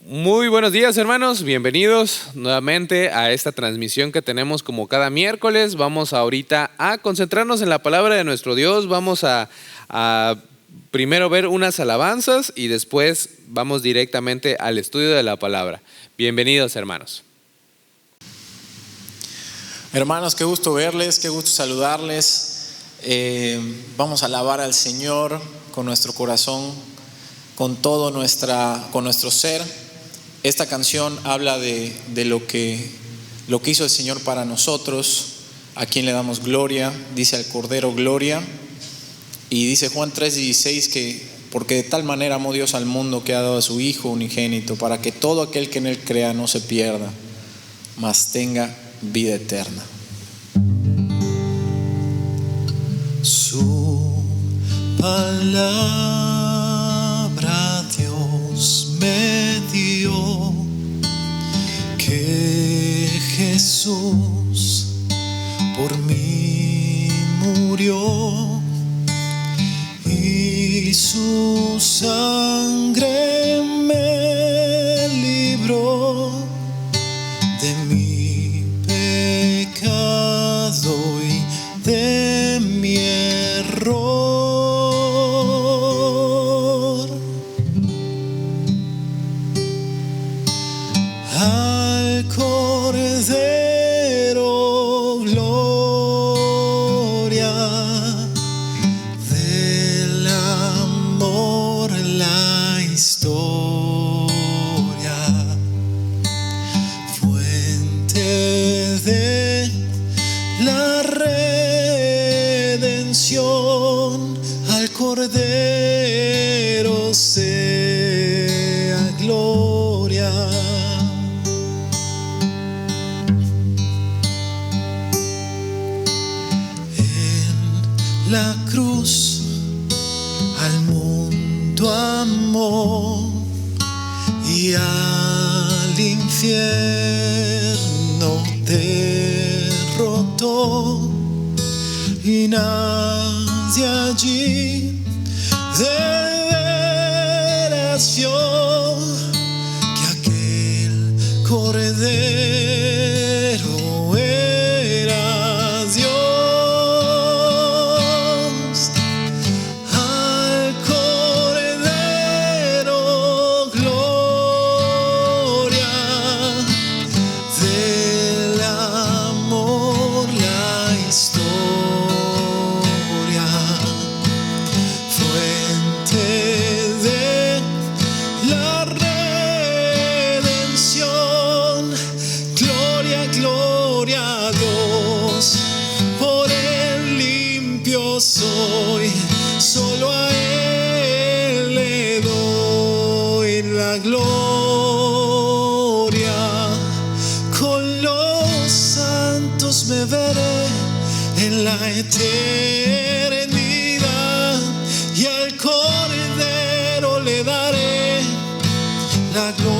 Muy buenos días, hermanos, bienvenidos nuevamente a esta transmisión que tenemos como cada miércoles. Vamos ahorita a concentrarnos en la palabra de nuestro Dios. Vamos a primero ver unas alabanzas y después vamos directamente al estudio de la palabra. Bienvenidos, hermanos. Hermanos, qué gusto verles, qué gusto saludarles. Vamos a alabar al Señor con nuestro corazón, con todo nuestro ser. Esta canción habla de lo que hizo el Señor para nosotros, a quien le damos gloria. Dice al Cordero gloria, y dice Juan 3:16 que porque de tal manera amó Dios al mundo que ha dado a su Hijo unigénito, para que todo aquel que en él crea no se pierda, mas tenga vida eterna. Su palabra Dios me dio, que Jesús por mí murió y su sangre me libró de mi pecado y de mi error. Al Cordero gloria, del amor la historia, fuente de la redención. Al Cordero sea gloria. En la cruz al mundo amó y al infierno derrotó, y nadie allí de veras vio que aquel Cordero era Dios. Al Cordero gloria, del amor la historia, fuente de la redención. Gloria, gloria a Dios, por Él limpio soy, solo a Él le doy la gloria. Con los santos me veré en la eternidad, y al Cordero le daré la gloria.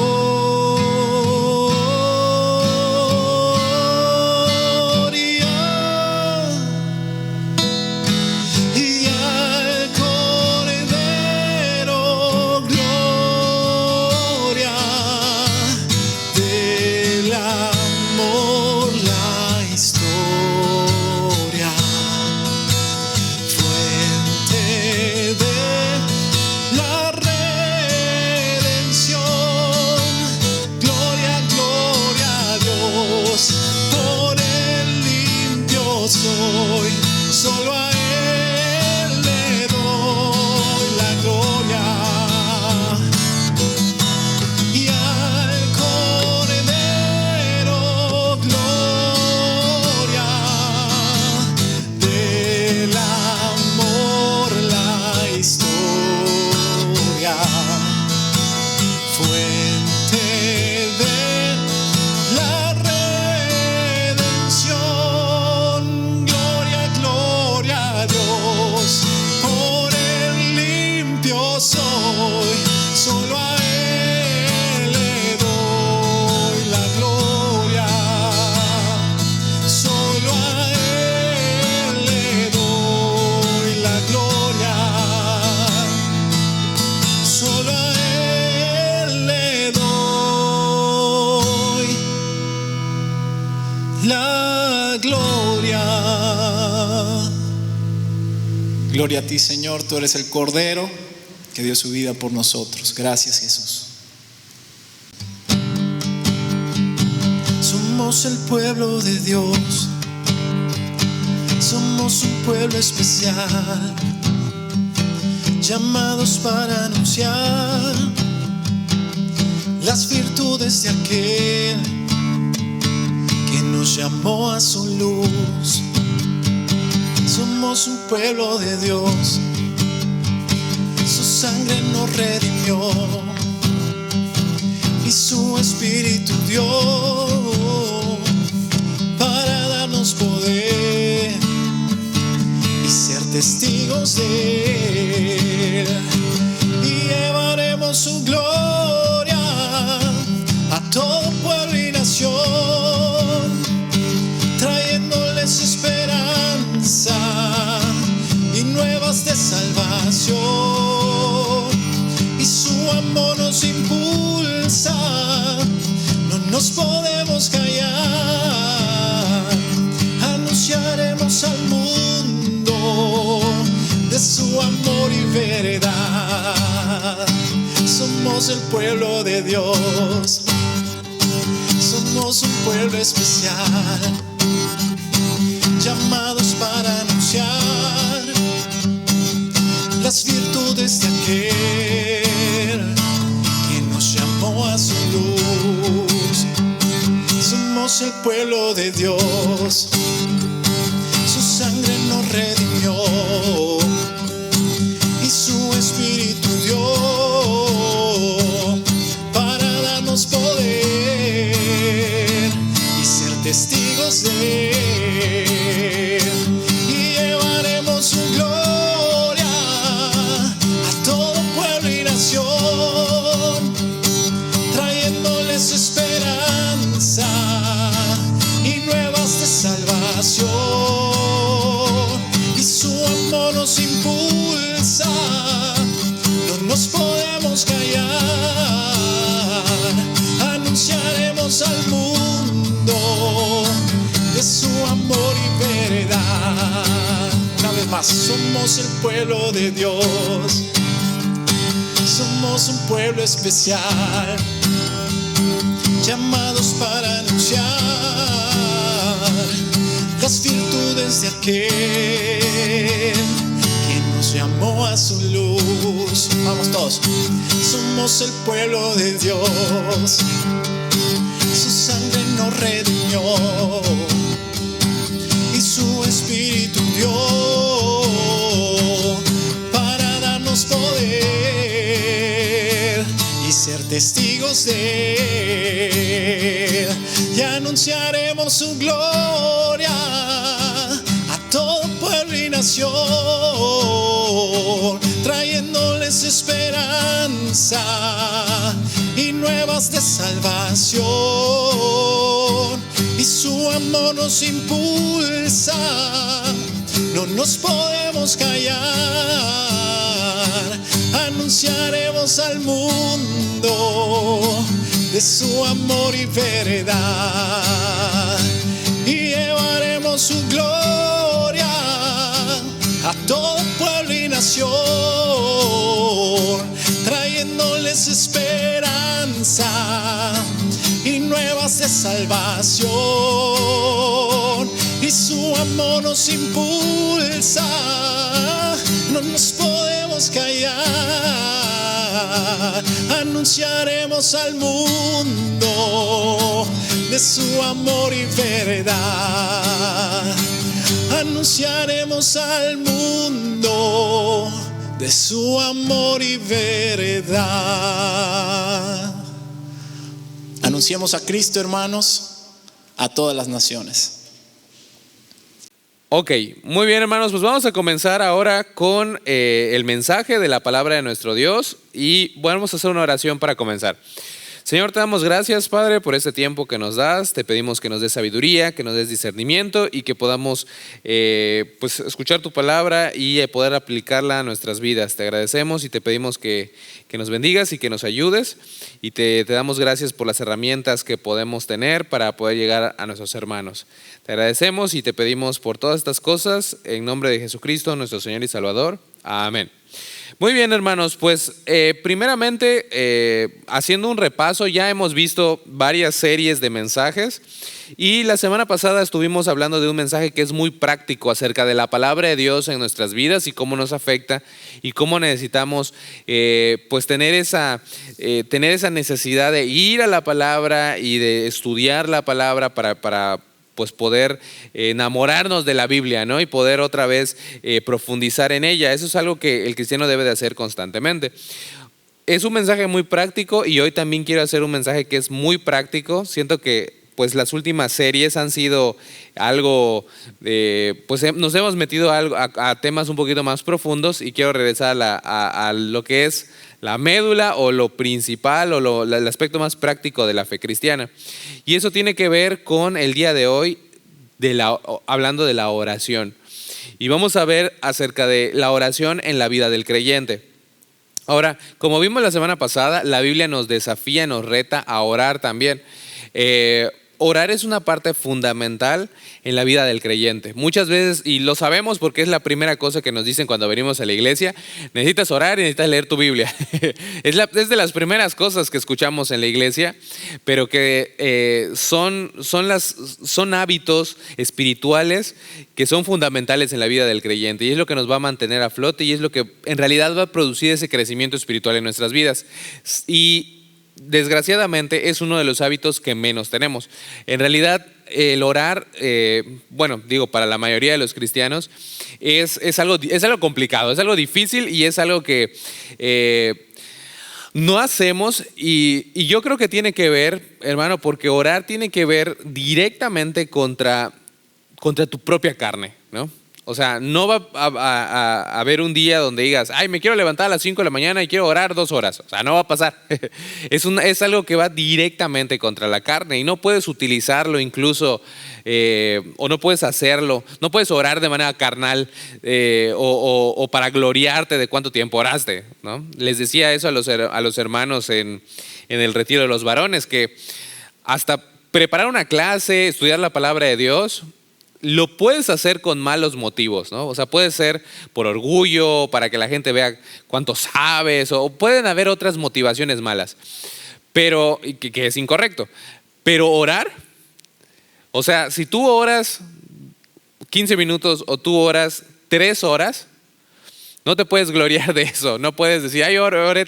Y al Cordero gloria, del amor la historia, fuente de la redención. Gloria, gloria a Dios, por Él limpio soy, solo a Él le doy la gloria. Y al Cordero gloria, del amor la historia, fuente de la redención. Gloria, gloria. Gloria a ti, Señor, tú eres el Cordero que dio su vida por nosotros. Gracias, Jesús. Somos el pueblo de Dios, somos un pueblo especial, llamados para anunciar las virtudes de aquel que nos llamó a su luz. Somos un pueblo de Dios, su sangre nos redimió y su espíritu dio para darnos poder y ser testigos de él, y llevaremos su gloria a todo pueblo y nación, trayéndoles esperanza y nuevas de salvación, y su amor nos impulsa, no nos podemos callar, anunciaremos al mundo de su amor y verdad. Somos el pueblo de Dios, somos un pueblo especial, llamados para anunciar las virtudes de aquel que nos llamó a su luz. Somos el pueblo de Dios, su sangre nos redimió y su espíritu dio para darnos poder y ser testigos de él, y llevaremos su gloria a todo pueblo y nación, trayéndoles esperanza y nuevas de salvación, y su amor nos impulsa, no nos podemos callar, anunciaremos al mundo de su amor y verdad. Una vez más, somos el pueblo de Dios, somos un pueblo especial, llamados para anunciar las virtudes de aquel que nos llamó a su luz. Vamos todos. Somos el pueblo de Dios, su sangre nos redimió y su espíritu dio para darnos poder y ser testigos de él, y anunciaremos su gloria a todo pueblo y nación, trayéndoles esperanza y nuevas de salvación, y su amor nos impulsa, no nos podemos callar, anunciaremos al mundo de su amor y verdad, y llevaremos su gloria a todo pueblo y nación, trayéndoles esperanza y nuevas de salvación, y su amor nos impulsa, no nos podemos callar, anunciaremos al mundo de su amor y verdad, anunciaremos al mundo de su amor y verdad. Anunciemos a Cristo, hermanos, a todas las naciones. Ok, muy bien, hermanos, pues vamos a comenzar ahora con el mensaje de la palabra de nuestro Dios, y vamos a hacer una oración para comenzar. Señor, te damos gracias, Padre, por este tiempo que nos das. Te pedimos que nos des sabiduría, que nos des discernimiento y que podamos pues escuchar tu palabra y poder aplicarla a nuestras vidas. Te agradecemos y te pedimos que nos bendigas y que nos ayudes. Y te damos gracias por las herramientas que podemos tener para poder llegar a nuestros hermanos. Te agradecemos y te pedimos por todas estas cosas en nombre de Jesucristo, nuestro Señor y Salvador. Amén. Muy bien, hermanos, pues primeramente haciendo un repaso, ya hemos visto varias series de mensajes y la semana pasada estuvimos hablando de un mensaje que es muy práctico acerca de la palabra de Dios en nuestras vidas y cómo nos afecta y cómo necesitamos pues tener esa necesidad de ir a la palabra y de estudiar la palabra para pues poder enamorarnos de la Biblia, ¿no? Y poder otra vez profundizar en ella. Eso es algo que el cristiano debe de hacer constantemente. Es un mensaje muy práctico y hoy también quiero hacer un mensaje que es muy práctico. Siento que pues las últimas series han sido algo, pues nos hemos metido a temas un poquito más profundos y quiero regresar a lo que es la médula o lo principal o el aspecto más práctico de la fe cristiana. Y eso tiene que ver con el día de hoy, hablando de la oración. Y vamos a ver acerca de la oración en la vida del creyente. Ahora, como vimos la semana pasada, la Biblia nos desafía, nos reta a orar también. Orar es una parte fundamental en la vida del creyente. Muchas veces, y lo sabemos porque es la primera cosa que nos dicen cuando venimos a la iglesia, necesitas orar y necesitas leer tu Biblia. Es de las primeras cosas que escuchamos en la iglesia, pero que son hábitos espirituales que son fundamentales en la vida del creyente y es lo que nos va a mantener a flote y es lo que en realidad va a producir ese crecimiento espiritual en nuestras vidas. Y desgraciadamente es uno de los hábitos que menos tenemos. En realidad el orar, para la mayoría de los cristianos es algo complicado, es algo difícil y es algo que no hacemos y yo creo que tiene que ver, hermano, porque orar tiene que ver directamente contra tu propia carne, ¿no? O sea, no va a haber un día donde digas, ay, me quiero levantar a las 5 de la mañana y quiero orar 2 horas. O sea, no va a pasar. Es algo que va directamente contra la carne y no puedes utilizarlo incluso, o no puedes hacerlo. No puedes orar de manera carnal o para gloriarte de cuánto tiempo oraste, ¿no? Les decía eso a los hermanos en el retiro de los varones, que hasta preparar una clase, estudiar la palabra de Dios, lo puedes hacer con malos motivos, ¿no? O sea, puede ser por orgullo, para que la gente vea cuánto sabes, o pueden haber otras motivaciones malas, pero que es incorrecto. Pero orar, o sea, si tú oras 15 minutos o tú oras 3 horas, no te puedes gloriar de eso. No puedes decir, ay, oré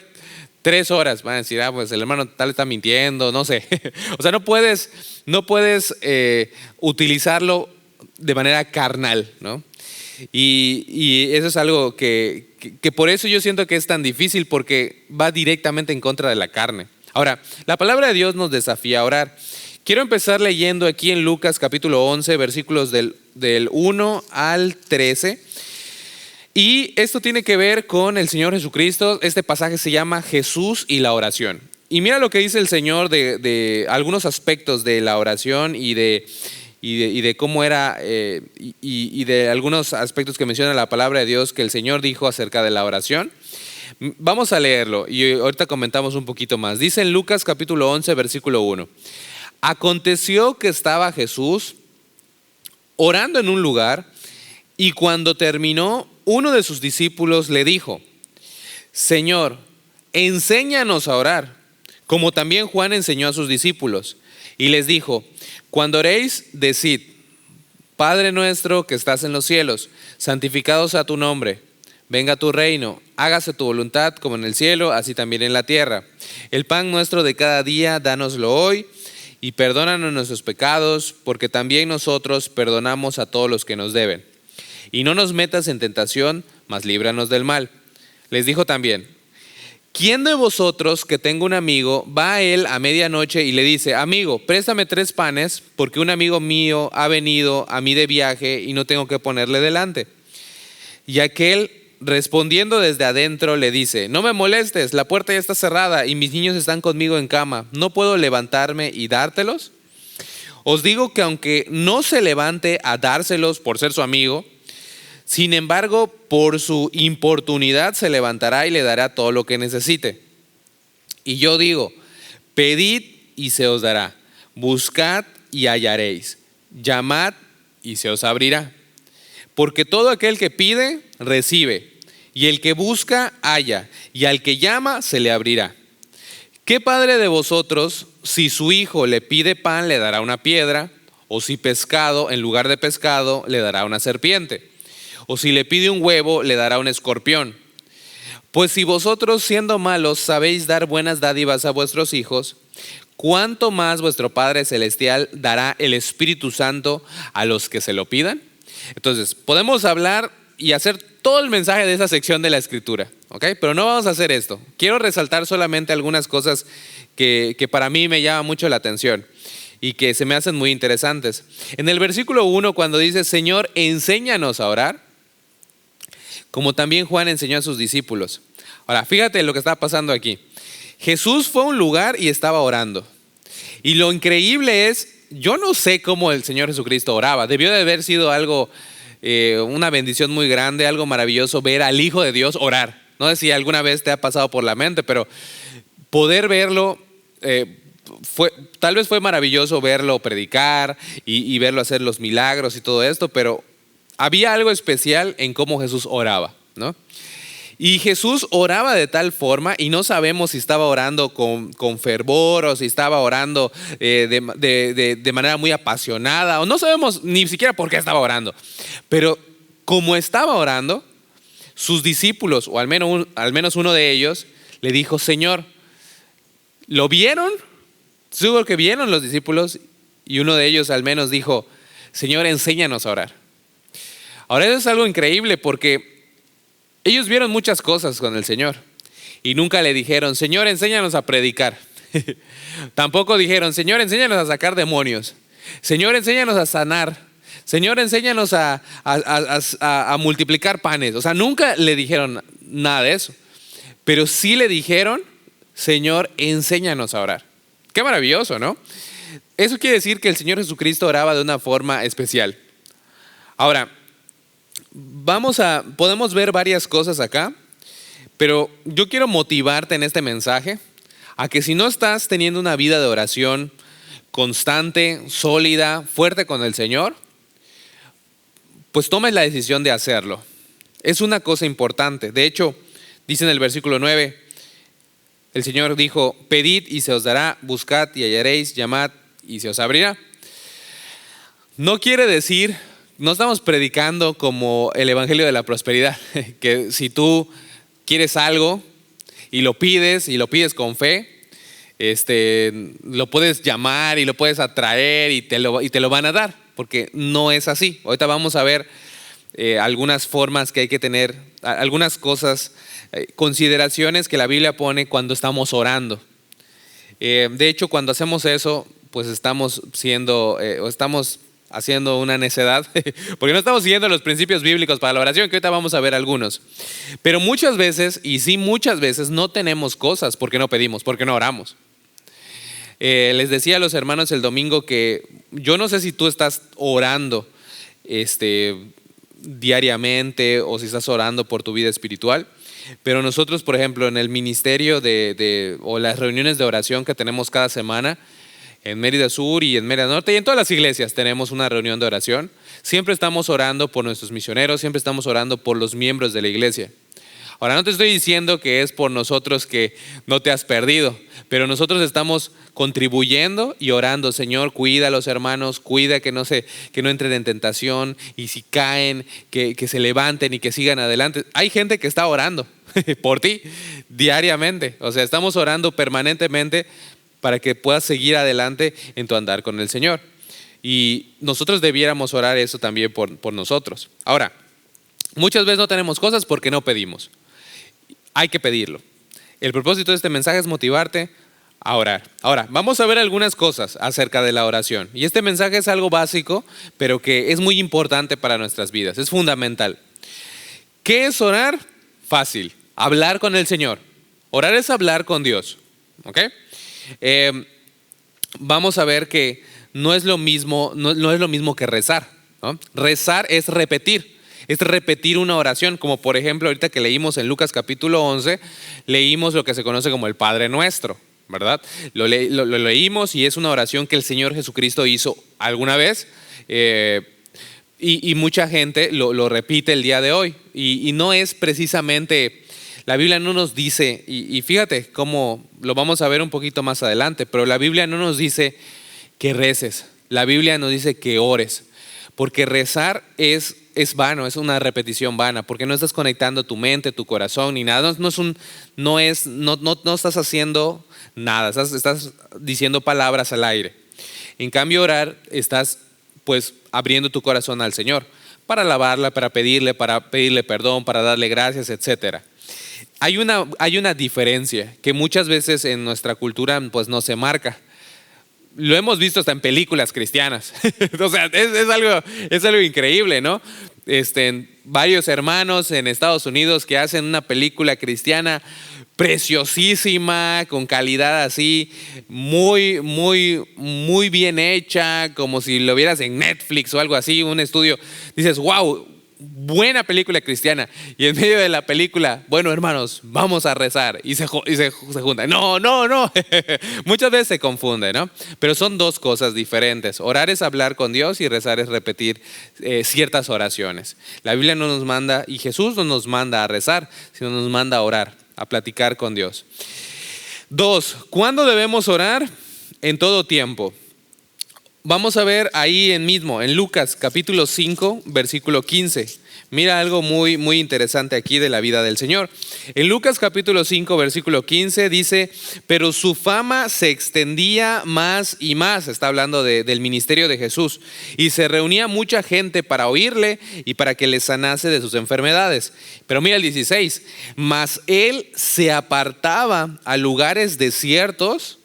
3 horas. Van a decir, pues el hermano tal está mintiendo, no sé. O sea, no puedes utilizarlo de manera carnal, ¿no? Y eso es algo que por eso yo siento que es tan difícil, porque va directamente en contra de la carne. Ahora, la palabra de Dios nos desafía a orar. Quiero empezar leyendo aquí en Lucas capítulo 11, versículos del 1 al 13. Y esto tiene que ver con el Señor Jesucristo. Este pasaje se llama Jesús y la oración. Y mira lo que dice el Señor de algunos aspectos de la oración y de cómo era y de algunos aspectos que menciona la palabra de Dios que el Señor dijo acerca de la oración. Vamos a leerlo y ahorita comentamos un poquito más. Dice en Lucas capítulo 11, versículo 1. Aconteció que estaba Jesús orando en un lugar y cuando terminó, uno de sus discípulos le dijo, Señor, enséñanos a orar, como también Juan enseñó a sus discípulos. Y les dijo, cuando oréis, decid, Padre nuestro que estás en los cielos, santificado sea tu nombre, venga tu reino, hágase tu voluntad como en el cielo, así también en la tierra. El pan nuestro de cada día, dánoslo hoy, y perdónanos nuestros pecados, porque también nosotros perdonamos a todos los que nos deben. Y no nos metas en tentación, mas líbranos del mal. Les dijo también, ¿quién de vosotros que tenga un amigo va a él a medianoche y le dice, amigo, préstame 3 panes porque un amigo mío ha venido a mí de viaje y no tengo que ponerle delante? Y aquel respondiendo desde adentro, le dice: no me molestes, la puerta ya está cerrada y mis niños están conmigo en cama. ¿No puedo levantarme y dártelos? Os digo que aunque no se levante a dárselos por ser su amigo, sin embargo, por su importunidad se levantará y le dará todo lo que necesite. Y yo digo: pedid y se os dará, buscad y hallaréis, llamad y se os abrirá. Porque todo aquel que pide, recibe, y el que busca, halla, y al que llama, se le abrirá. ¿Qué padre de vosotros, si su hijo le pide pan, le dará una piedra? O si pescado, en lugar de pescado, le dará una serpiente? O si le pide un huevo, le dará un escorpión. Pues si vosotros, siendo malos, sabéis dar buenas dádivas a vuestros hijos, ¿cuánto más vuestro Padre Celestial dará el Espíritu Santo a los que se lo pidan? Entonces, podemos hablar y hacer todo el mensaje de esa sección de la Escritura, ¿ok? Pero no vamos a hacer esto. Quiero resaltar solamente algunas cosas que para mí me llaman mucho la atención y que se me hacen muy interesantes. En el versículo 1, cuando dice: Señor, enséñanos a orar, como también Juan enseñó a sus discípulos. Ahora, fíjate lo que está pasando aquí. Jesús fue a un lugar y estaba orando. Y lo increíble es, yo no sé cómo el Señor Jesucristo oraba. Debió de haber sido algo, una bendición muy grande, algo maravilloso ver al Hijo de Dios orar. No sé si alguna vez te ha pasado por la mente, pero poder verlo, tal vez fue maravilloso verlo predicar y verlo hacer los milagros y todo esto, pero había algo especial en cómo Jesús oraba, ¿no? Y Jesús oraba de tal forma, y no sabemos si estaba orando con fervor o si estaba orando de manera muy apasionada, o no sabemos ni siquiera por qué estaba orando. Pero como estaba orando, sus discípulos, o al menos uno de ellos, le dijo: Señor, ¿lo vieron? Seguro que vieron los discípulos, y uno de ellos al menos dijo: Señor, enséñanos a orar. Ahora, eso es algo increíble porque ellos vieron muchas cosas con el Señor y nunca le dijeron: Señor, enséñanos a predicar. Tampoco dijeron: Señor, enséñanos a sacar demonios. Señor, enséñanos a sanar. Señor, enséñanos a multiplicar panes. O sea, nunca le dijeron nada de eso. Pero sí le dijeron: Señor, enséñanos a orar. Qué maravilloso, ¿no? Eso quiere decir que el Señor Jesucristo oraba de una forma especial. Ahora, podemos ver varias cosas acá, pero yo quiero motivarte en este mensaje a que si no estás teniendo una vida de oración constante, sólida, fuerte con el Señor, pues tomes la decisión de hacerlo. Es una cosa importante. De hecho, dice en el versículo 9, el Señor dijo: pedid y se os dará, buscad y hallaréis, llamad y se os abrirá. No quiere decir, no estamos predicando como el evangelio de la prosperidad, que si tú quieres algo y lo pides con fe, lo puedes llamar y lo puedes atraer y te lo van a dar, porque no es así. Ahorita vamos a ver algunas formas que hay que tener, algunas cosas, consideraciones que la Biblia pone cuando estamos orando. De hecho, cuando hacemos eso, pues estamos haciendo una necedad, porque no estamos siguiendo los principios bíblicos para la oración, que ahorita vamos a ver algunos. Pero muchas veces no tenemos cosas porque no pedimos, porque no oramos. Les decía a los hermanos el domingo que yo no sé si tú estás orando diariamente o si estás orando por tu vida espiritual, pero nosotros, por ejemplo, en el ministerio o las reuniones de oración que tenemos cada semana, en Mérida Sur y en Mérida Norte y en todas las iglesias tenemos una reunión de oración. Siempre estamos orando por nuestros misioneros, siempre estamos orando por los miembros de la iglesia. Ahora, no te estoy diciendo que es por nosotros que no te has perdido, pero nosotros estamos contribuyendo y orando. Señor, cuida a los hermanos, cuida que no entren en tentación, y si caen, que se levanten y que sigan adelante. Hay gente que está orando por ti diariamente. O sea, estamos orando permanentemente para que puedas seguir adelante en tu andar con el Señor. Y nosotros debiéramos orar eso también por nosotros. Ahora, muchas veces no tenemos cosas porque no pedimos. Hay que pedirlo. El propósito de este mensaje es motivarte a orar. Ahora, vamos a ver algunas cosas acerca de la oración. Y este mensaje es algo básico, pero que es muy importante para nuestras vidas. Es fundamental. ¿Qué es orar? fácil. Hablar con el Señor. Orar es hablar con Dios. ¿Ok? Vamos a ver que no es lo mismo que rezar, ¿no? Rezar es repetir una oración, como por ejemplo ahorita que leímos en Lucas capítulo 11, leímos lo que se conoce como el Padre Nuestro, ¿verdad? Lo leímos y es una oración que el Señor Jesucristo hizo alguna vez, y mucha gente lo repite el día de hoy, y no es precisamente... La Biblia no nos dice, y fíjate cómo lo vamos a ver un poquito más adelante, pero la Biblia no nos dice que reces, la Biblia nos dice que ores, porque rezar es vano, es una repetición vana, porque no estás conectando tu mente, tu corazón, ni nada, no estás haciendo nada, estás diciendo palabras al aire. En cambio, orar, estás pues abriendo tu corazón al Señor, para alabarla, para pedirle perdón, para darle gracias, etcétera. Hay una diferencia que muchas veces en nuestra cultura pues no se marca. Lo hemos visto hasta en películas cristianas. O sea, es algo increíble, ¿no? Varios hermanos en Estados Unidos que hacen una película cristiana preciosísima, con calidad así, muy, muy, muy bien hecha, como si lo vieras en Netflix o algo así, un estudio. Dices, wow, buena película cristiana, y en medio de la película, bueno hermanos, vamos a rezar, y se juntan. No. Muchas veces se confunde, ¿no? Pero son dos cosas diferentes. Orar es hablar con Dios y rezar es repetir ciertas oraciones. La Biblia no nos manda, y Jesús no nos manda a rezar, sino nos manda a orar, a platicar con Dios. 2. ¿Cuándo debemos orar? En todo tiempo. Vamos a ver ahí en Lucas capítulo 5, versículo 15. Mira algo muy, muy interesante aquí de la vida del Señor. En Lucas capítulo 5, versículo 15 dice, pero su fama se extendía más y más. Está hablando del ministerio de Jesús. Y se reunía mucha gente para oírle y para que les sanase de sus enfermedades. Pero mira el 16, mas él se apartaba a lugares desiertos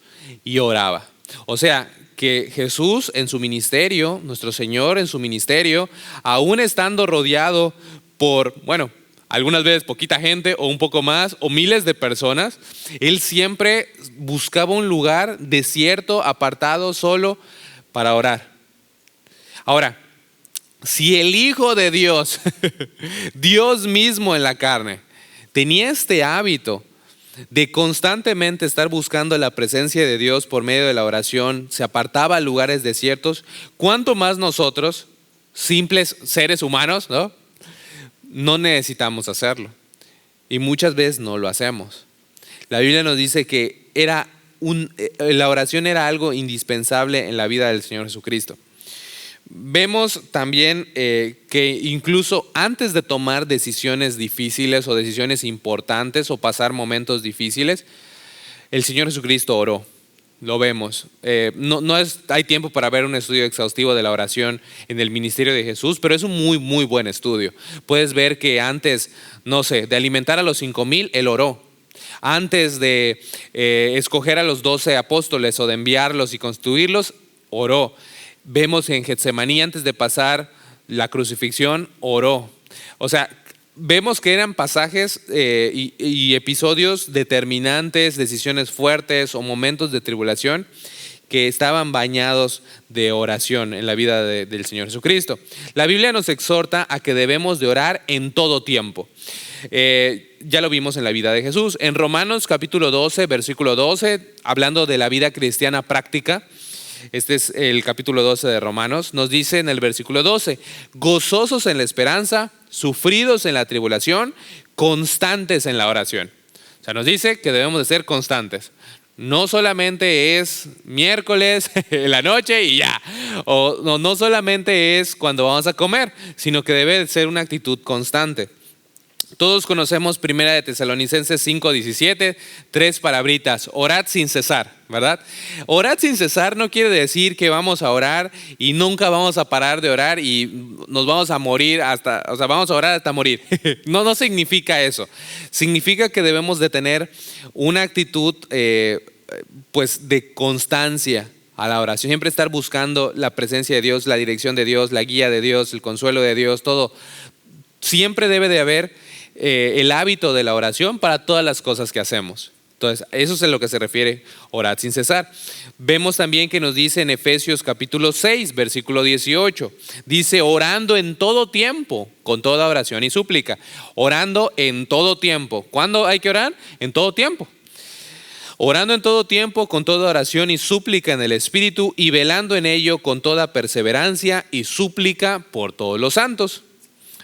y oraba. O sea, que Jesús en su ministerio, nuestro Señor en su ministerio, aún estando rodeado por, algunas veces poquita gente o un poco más o miles de personas, Él siempre buscaba un lugar desierto, apartado, solo para orar. Ahora, si el Hijo de Dios, Dios mismo en la carne, tenía este hábito de constantemente estar buscando la presencia de Dios por medio de la oración, se apartaba a lugares desiertos, ¿cuánto más nosotros, simples seres humanos, no necesitamos hacerlo? Y muchas veces no lo hacemos. La Biblia nos dice que la oración era algo indispensable en la vida del Señor Jesucristo. Vemos también que incluso antes de tomar decisiones difíciles o decisiones importantes o pasar momentos difíciles, el Señor Jesucristo oró. Lo vemos. Hay tiempo para ver un estudio exhaustivo de la oración en el ministerio de Jesús, pero es un muy, muy buen estudio. Puedes ver que antes, de alimentar a los 5,000, Él oró. Antes de escoger a los 12 apóstoles o de enviarlos y constituirlos, oró. Vemos en Getsemaní, antes de pasar la crucifixión, oró. O sea, vemos que eran pasajes y episodios determinantes, decisiones fuertes o momentos de tribulación que estaban bañados de oración en la vida del Señor Jesucristo. La Biblia nos exhorta a que debemos de orar en todo tiempo. Ya lo vimos en la vida de Jesús. En Romanos capítulo 12, versículo 12, hablando de la vida cristiana práctica, este es el capítulo 12 de Romanos, nos dice en el versículo 12, gozosos en la esperanza, sufridos en la tribulación, constantes en la oración. O sea, nos dice que debemos de ser constantes. No solamente es miércoles en la noche y ya, o no solamente es cuando vamos a comer, sino que debe de ser una actitud constante. Todos conocemos 1 de Tesalonicenses 5:17, 3 palabritas, orad sin cesar, ¿verdad? Orad sin cesar no quiere decir que vamos a orar y nunca vamos a parar de orar y nos vamos a morir vamos a orar hasta morir. No significa eso. Significa que debemos de tener una actitud pues de constancia a la oración. Siempre estar buscando la presencia de Dios, la dirección de Dios, la guía de Dios, el consuelo de Dios, todo. Siempre debe de haber el hábito de la oración para todas las cosas que hacemos. Entonces, eso es a lo que se refiere orar sin cesar. Vemos también que nos dice en Efesios capítulo 6, versículo 18. Dice, orando en todo tiempo, con toda oración y súplica. Orando en todo tiempo. ¿Cuándo hay que orar? En todo tiempo. Orando en todo tiempo, con toda oración y súplica en el Espíritu, y velando en ello con toda perseverancia y súplica por todos los santos.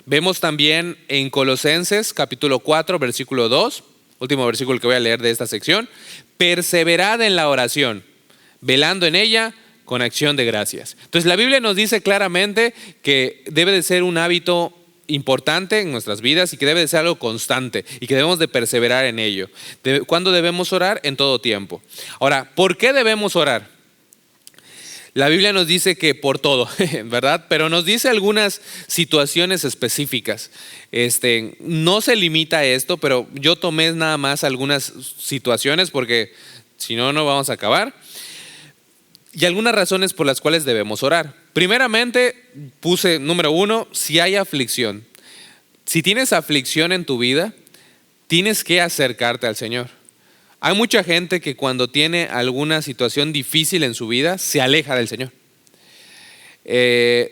Vemos también en Colosenses capítulo 4, versículo 2. Último versículo que voy a leer de esta sección. Perseverad en la oración, velando en ella con acción de gracias. Entonces la Biblia nos dice claramente que debe de ser un hábito importante en nuestras vidas y que debe de ser algo constante y que debemos de perseverar en ello. ¿Cuándo debemos orar? En todo tiempo. Ahora, ¿por qué debemos orar? La Biblia nos dice que por todo, ¿verdad? Pero nos dice algunas situaciones específicas. No se limita a esto, pero yo tomé nada más algunas situaciones porque si no, no vamos a acabar. Y algunas razones por las cuales debemos orar. Primeramente, puse número 1, si hay aflicción. Si tienes aflicción en tu vida, tienes que acercarte al Señor. Hay mucha gente que cuando tiene alguna situación difícil en su vida, se aleja del Señor.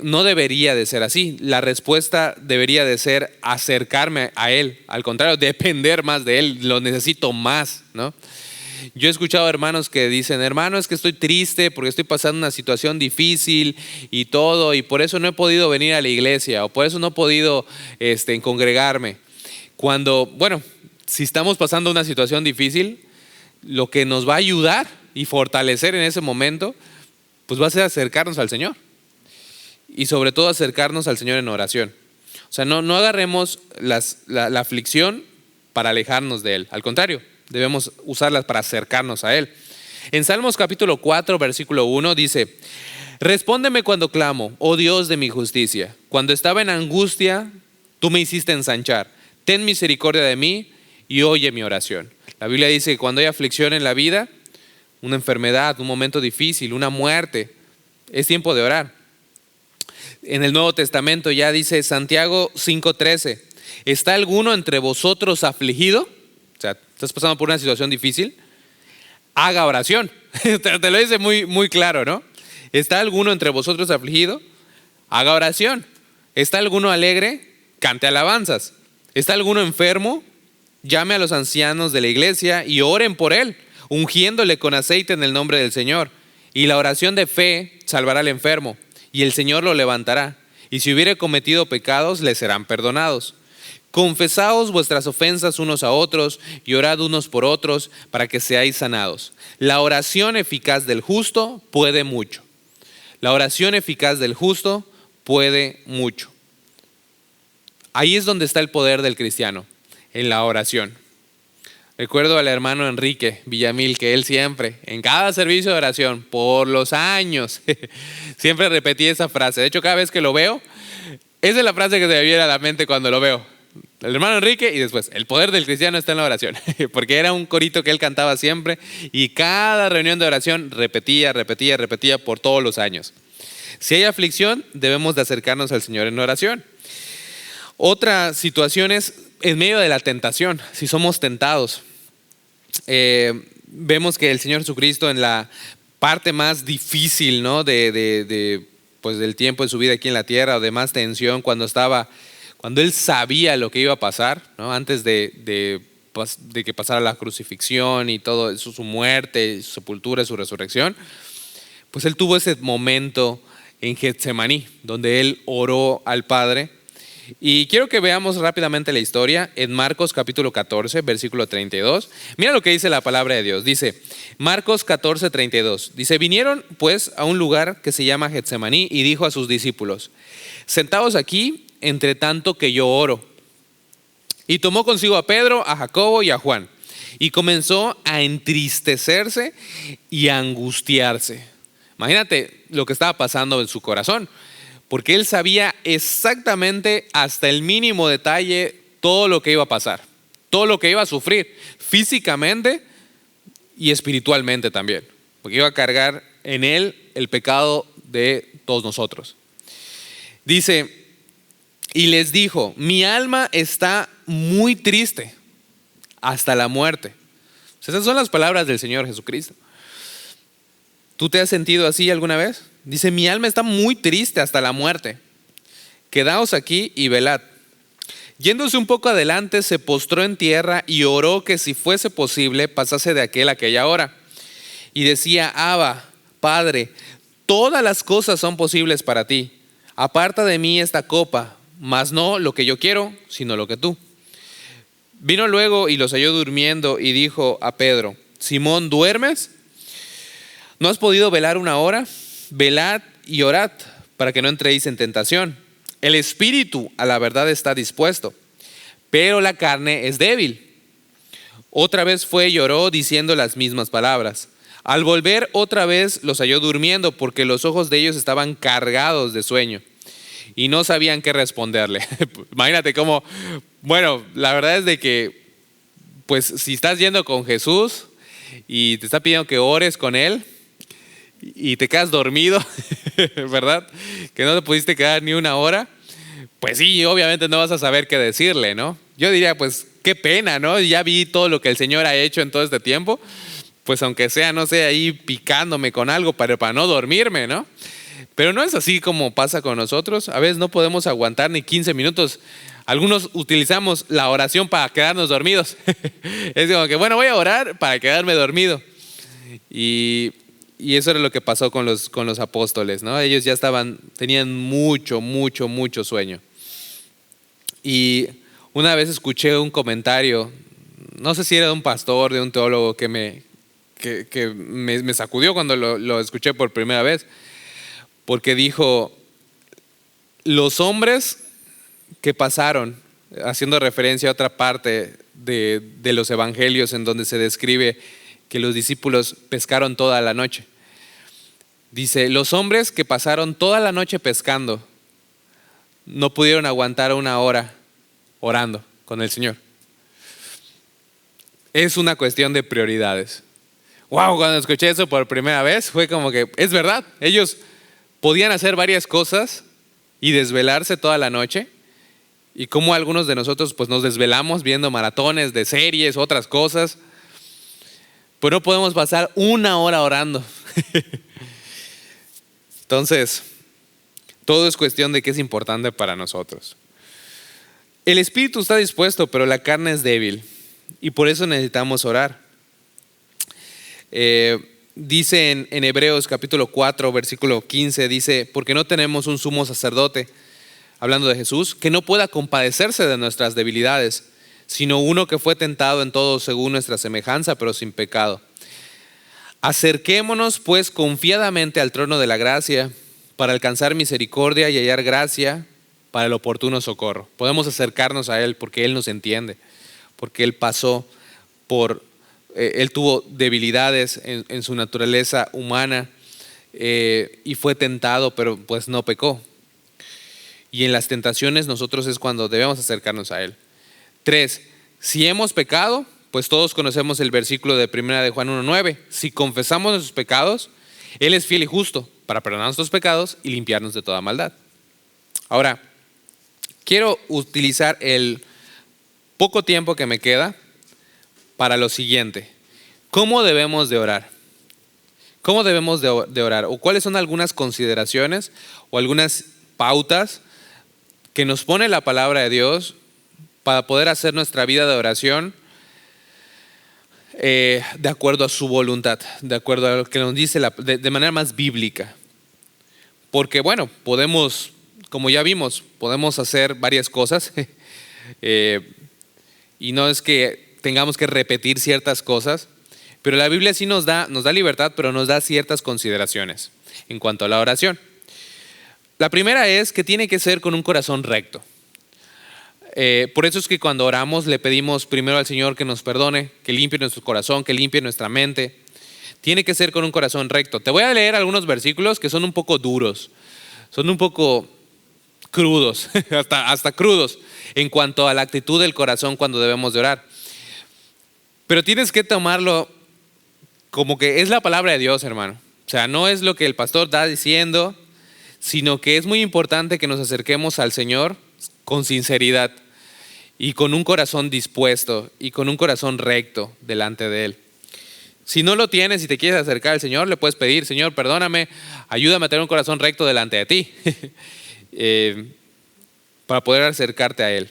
No debería de ser así. La respuesta debería de ser acercarme a Él. Al contrario, depender más de Él. Lo necesito más, ¿no? Yo he escuchado hermanos que dicen, hermano, es que estoy triste porque estoy pasando una situación difícil y todo, y por eso no he podido venir a la iglesia, o por eso no he podido congregarme. Cuando, si estamos pasando una situación difícil, lo que nos va a ayudar y fortalecer en ese momento, pues va a ser acercarnos al Señor. Y sobre todo acercarnos al Señor en oración. O sea, no agarremos la aflicción para alejarnos de Él. Al contrario, debemos usarlas para acercarnos a Él. En Salmos capítulo 4, versículo 1 dice, respóndeme cuando clamo, oh Dios de mi justicia. Cuando estaba en angustia, tú me hiciste ensanchar. Ten misericordia de mí y oye mi oración. La Biblia dice que cuando hay aflicción en la vida, una enfermedad, un momento difícil, una muerte, es tiempo de orar. En el Nuevo Testamento ya dice Santiago 5:13, ¿está alguno entre vosotros afligido? O sea, estás pasando por una situación difícil, haga oración. Te lo dice muy, muy claro, ¿no? ¿Está alguno entre vosotros afligido? Haga oración. ¿Está alguno alegre? Cante alabanzas. ¿Está alguno enfermo? Llame a los ancianos de la iglesia y oren por él, ungiéndole con aceite en el nombre del Señor. Y la oración de fe salvará al enfermo, y el Señor lo levantará. Y si hubiere cometido pecados, le serán perdonados. Confesaos vuestras ofensas unos a otros y orad unos por otros para que seáis sanados. La oración eficaz del justo puede mucho. La oración eficaz del justo puede mucho. Ahí es donde está el poder del cristiano, en la oración. Recuerdo al hermano Enrique Villamil que él siempre, en cada servicio de oración, por los años, siempre repetía esa frase. De hecho, cada vez que lo veo, esa es la frase que se me viene a la mente cuando lo veo. El hermano Enrique y después, el poder del cristiano está en la oración. Porque era un corito que él cantaba siempre y cada reunión de oración repetía por todos los años. Si hay aflicción, debemos de acercarnos al Señor en oración. Otra situación es en medio de la tentación, si somos tentados. Vemos que el Señor Jesucristo en la parte más difícil, ¿no? pues del tiempo en su vida aquí en la tierra, o de más tensión, cuando Él sabía lo que iba a pasar, ¿no? Antes de que pasara la crucifixión y todo eso, su muerte, su sepultura, su resurrección, pues Él tuvo ese momento en Getsemaní, donde Él oró al Padre. Y quiero que veamos rápidamente la historia en Marcos capítulo 14, versículo 32. Mira lo que dice la palabra de Dios. Dice, Marcos 14, 32. Dice, vinieron pues a un lugar que se llama Getsemaní y dijo a sus discípulos, sentaos aquí entre tanto que yo oro. Y tomó consigo a Pedro, a Jacobo y a Juan. Y comenzó a entristecerse y a angustiarse. Imagínate lo que estaba pasando en su corazón. Porque él sabía exactamente hasta el mínimo detalle todo lo que iba a pasar, todo lo que iba a sufrir físicamente y espiritualmente también, porque iba a cargar en él el pecado de todos nosotros. Dice, y les dijo, mi alma está muy triste hasta la muerte. Esas son las palabras del Señor Jesucristo. ¿Tú te has sentido así alguna vez? Dice, mi alma está muy triste hasta la muerte. Quedaos aquí y velad. Yéndose un poco adelante, se postró en tierra y oró que si fuese posible pasase de aquella hora. Y decía, Abba, Padre, todas las cosas son posibles para ti. Aparta de mí esta copa, mas no lo que yo quiero, sino lo que tú. Vino luego y los halló durmiendo y dijo a Pedro, Simón, ¿duermes? ¿No has podido velar una hora? Velad y orad para que no entréis en tentación. El espíritu a la verdad está dispuesto, pero la carne es débil. Otra vez fue y oró diciendo las mismas palabras. Al volver otra vez los halló durmiendo porque los ojos de ellos estaban cargados de sueño y no sabían qué responderle. Imagínate cómo, bueno, la verdad es de que, pues si estás yendo con Jesús y te está pidiendo que ores con Él y te quedas dormido, ¿verdad? Que no te pudiste quedar ni una hora, pues sí, obviamente no vas a saber qué decirle, ¿no? Yo diría, pues qué pena, ¿no? Ya vi todo lo que el Señor ha hecho en todo este tiempo, pues aunque sea, no sé, ahí picándome con algo para no dormirme, ¿no? Pero no es así como pasa con nosotros. A veces no podemos aguantar ni 15 minutos. Algunos utilizamos la oración para quedarnos dormidos. Es como que, bueno, voy a orar para quedarme dormido. Y eso era lo que pasó con los apóstoles, ¿no? Ellos ya tenían mucho sueño. Y una vez escuché un comentario, no sé si era de un pastor, de un teólogo, que me sacudió cuando lo escuché por primera vez, porque dijo, los hombres que pasaron, haciendo referencia a otra parte de los evangelios en donde se describe que los discípulos pescaron toda la noche. Dice, los hombres que pasaron toda la noche pescando no pudieron aguantar una hora orando con el Señor. Es una cuestión de prioridades. Wow, cuando escuché eso por primera vez fue como que, es verdad, ellos podían hacer varias cosas y desvelarse toda la noche, y como algunos de nosotros pues nos desvelamos viendo maratones de series, otras cosas, pero no podemos pasar una hora orando. Entonces, todo es cuestión de qué es importante para nosotros. El espíritu está dispuesto, pero la carne es débil, y por eso necesitamos orar. Dice en Hebreos capítulo 4 versículo 15, dice, porque no tenemos un sumo sacerdote, hablando de Jesús, que no pueda compadecerse de nuestras debilidades, sino uno que fue tentado en todo según nuestra semejanza, pero sin pecado. Acerquémonos pues confiadamente al trono de la gracia para alcanzar misericordia y hallar gracia para el oportuno socorro. Podemos acercarnos a Él porque Él nos entiende, porque Él pasó Él tuvo debilidades en su naturaleza humana y fue tentado, pero pues no pecó. Y en las tentaciones nosotros es cuando debemos acercarnos a Él. 3, si hemos pecado, pues todos conocemos el versículo de 1 de Juan 1:9. Si confesamos nuestros pecados, Él es fiel y justo para perdonar nuestros pecados y limpiarnos de toda maldad. Ahora, quiero utilizar el poco tiempo que me queda para lo siguiente. ¿Cómo debemos de orar? ¿Cómo debemos de orar? ¿O cuáles son algunas consideraciones o algunas pautas que nos pone la palabra de Dios para poder hacer nuestra vida de oración de acuerdo a su voluntad, de acuerdo a lo que nos dice de manera más bíblica? Porque bueno, podemos, como ya vimos, podemos hacer varias cosas y no es que tengamos que repetir ciertas cosas, pero la Biblia sí nos da libertad, pero nos da ciertas consideraciones en cuanto a la oración. La primera es que tiene que ser con un corazón recto. Por eso es que cuando oramos le pedimos primero al Señor que nos perdone, que limpie nuestro corazón, que limpie nuestra mente. Tiene que ser con un corazón recto. Te voy a leer algunos versículos que son un poco duros, son un poco crudos, hasta crudos en cuanto a la actitud del corazón cuando debemos de orar. Pero tienes que tomarlo como que es la palabra de Dios, hermano. O sea, no es lo que el pastor está diciendo, sino que es muy importante que nos acerquemos al Señor con sinceridad y con un corazón dispuesto y con un corazón recto delante de Él. Si no lo tienes y te quieres acercar al Señor, le puedes pedir: Señor, perdóname, ayúdame a tener un corazón recto delante de ti, para poder acercarte a Él.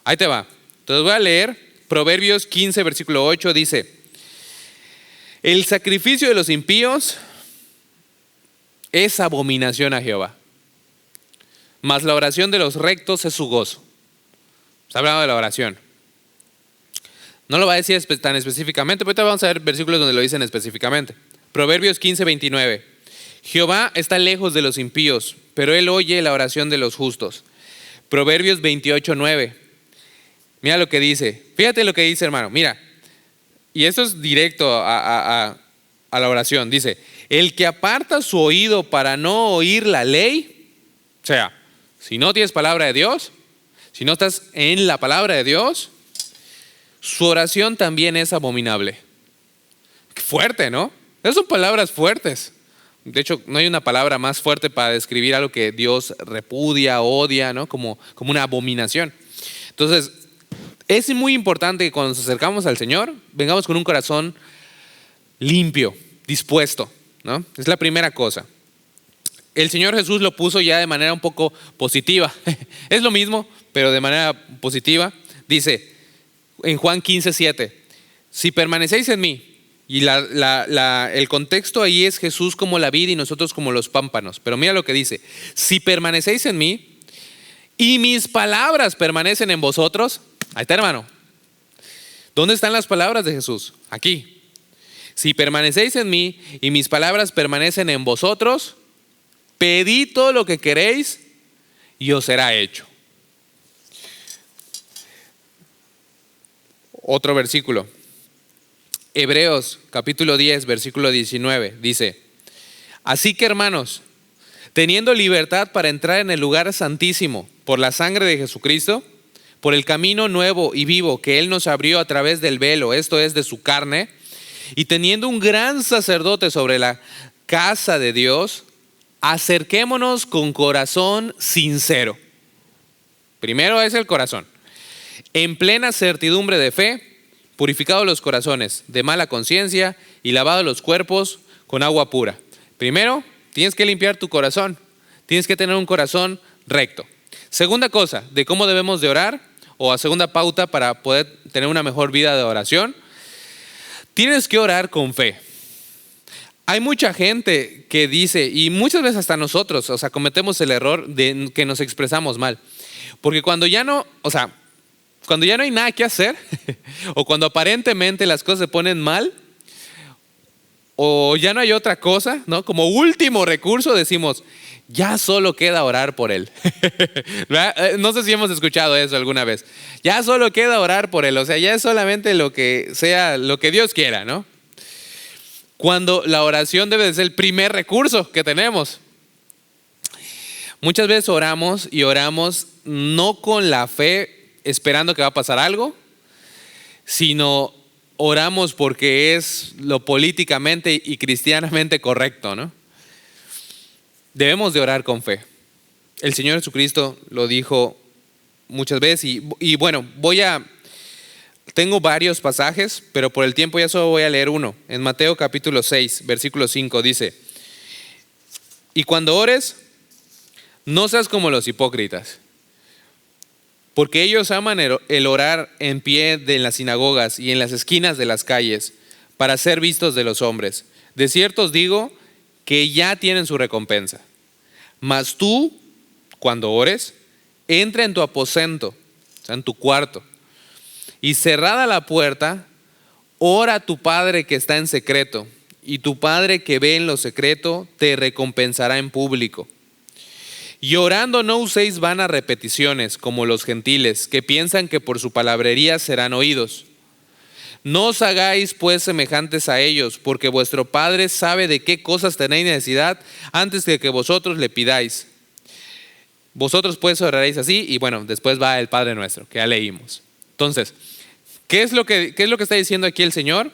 Ahí te va. Entonces voy a leer Proverbios 15, versículo 8, dice: el sacrificio de los impíos es abominación a Jehová, mas la oración de los rectos es su gozo. Está hablando de la oración. No lo va a decir tan específicamente, pero ahorita vamos a ver versículos donde lo dicen específicamente. Proverbios 15, 29. Jehová está lejos de los impíos, pero Él oye la oración de los justos. Proverbios 28, 9. Mira lo que dice. Fíjate lo que dice, hermano. Mira. Y esto es directo a la oración. Dice: el que aparta su oído para no oír la ley, o sea, si no tienes palabra de Dios, si no estás en la palabra de Dios, su oración también es abominable. Qué fuerte, ¿no? Esas son palabras fuertes. De hecho, no hay una palabra más fuerte para describir algo que Dios repudia, odia, ¿no? Como una abominación. Entonces, es muy importante que cuando nos acercamos al Señor, vengamos con un corazón limpio, dispuesto, ¿no? Es la primera cosa. El Señor Jesús lo puso ya de manera un poco positiva. Es lo mismo, pero de manera positiva. Dice en Juan 15, 7: si permanecéis en mí, y el contexto ahí es Jesús como la vid y nosotros como los pámpanos. Pero mira lo que dice: si permanecéis en mí y mis palabras permanecen en vosotros. Ahí está, hermano. ¿Dónde están las palabras de Jesús? Aquí. Si permanecéis en mí y mis palabras permanecen en vosotros, pedid todo lo que queréis y os será hecho. Otro versículo. Hebreos capítulo 10, versículo 19, dice: así que, hermanos, teniendo libertad para entrar en el lugar santísimo por la sangre de Jesucristo, por el camino nuevo y vivo que Él nos abrió a través del velo, esto es, de su carne, y teniendo un gran sacerdote sobre la casa de Dios, acerquémonos con corazón sincero. Primero es el corazón. En plena certidumbre de fe, purificados los corazones de mala conciencia y lavados los cuerpos con agua pura. Primero, tienes que limpiar tu corazón. Tienes que tener un corazón recto. Segunda cosa de cómo debemos de orar, o a segunda pauta para poder tener una mejor vida de oración: tienes que orar con fe. Hay mucha gente que dice, y muchas veces hasta nosotros, cometemos el error de que nos expresamos mal. Porque cuando ya no hay nada que hacer, o cuando aparentemente las cosas se ponen mal, o ya no hay otra cosa, ¿no? Como último recurso decimos: ya solo queda orar por él. No sé si hemos escuchado eso alguna vez. Ya solo queda orar por él. O sea, ya es solamente lo que sea, lo que Dios quiera, ¿no? Cuando la oración debe de ser el primer recurso que tenemos. Muchas veces oramos y oramos no con la fe esperando que va a pasar algo, sino oramos porque es lo políticamente y cristianamente correcto, ¿no? Debemos de orar con fe. El Señor Jesucristo lo dijo muchas veces y bueno, tengo varios pasajes, pero por el tiempo ya solo voy a leer uno. En Mateo capítulo 6, versículo 5 dice: y cuando ores, no seas como los hipócritas, porque ellos aman el orar en pie en las sinagogas y en las esquinas de las calles para ser vistos de los hombres. De cierto os digo que ya tienen su recompensa. Mas tú, cuando ores, entra en tu aposento, o sea, en tu cuarto, y cerrada la puerta, ora a tu Padre que está en secreto, y tu Padre que ve en lo secreto te recompensará en público. Y orando no uséis vanas repeticiones como los gentiles, que piensan que por su palabrería serán oídos. No os hagáis pues semejantes a ellos, porque vuestro Padre sabe de qué cosas tenéis necesidad antes de que vosotros le pidáis. Vosotros pues oraréis así, y bueno, después va el Padre Nuestro, que ya leímos. Entonces, ¿qué es lo que está diciendo aquí el Señor?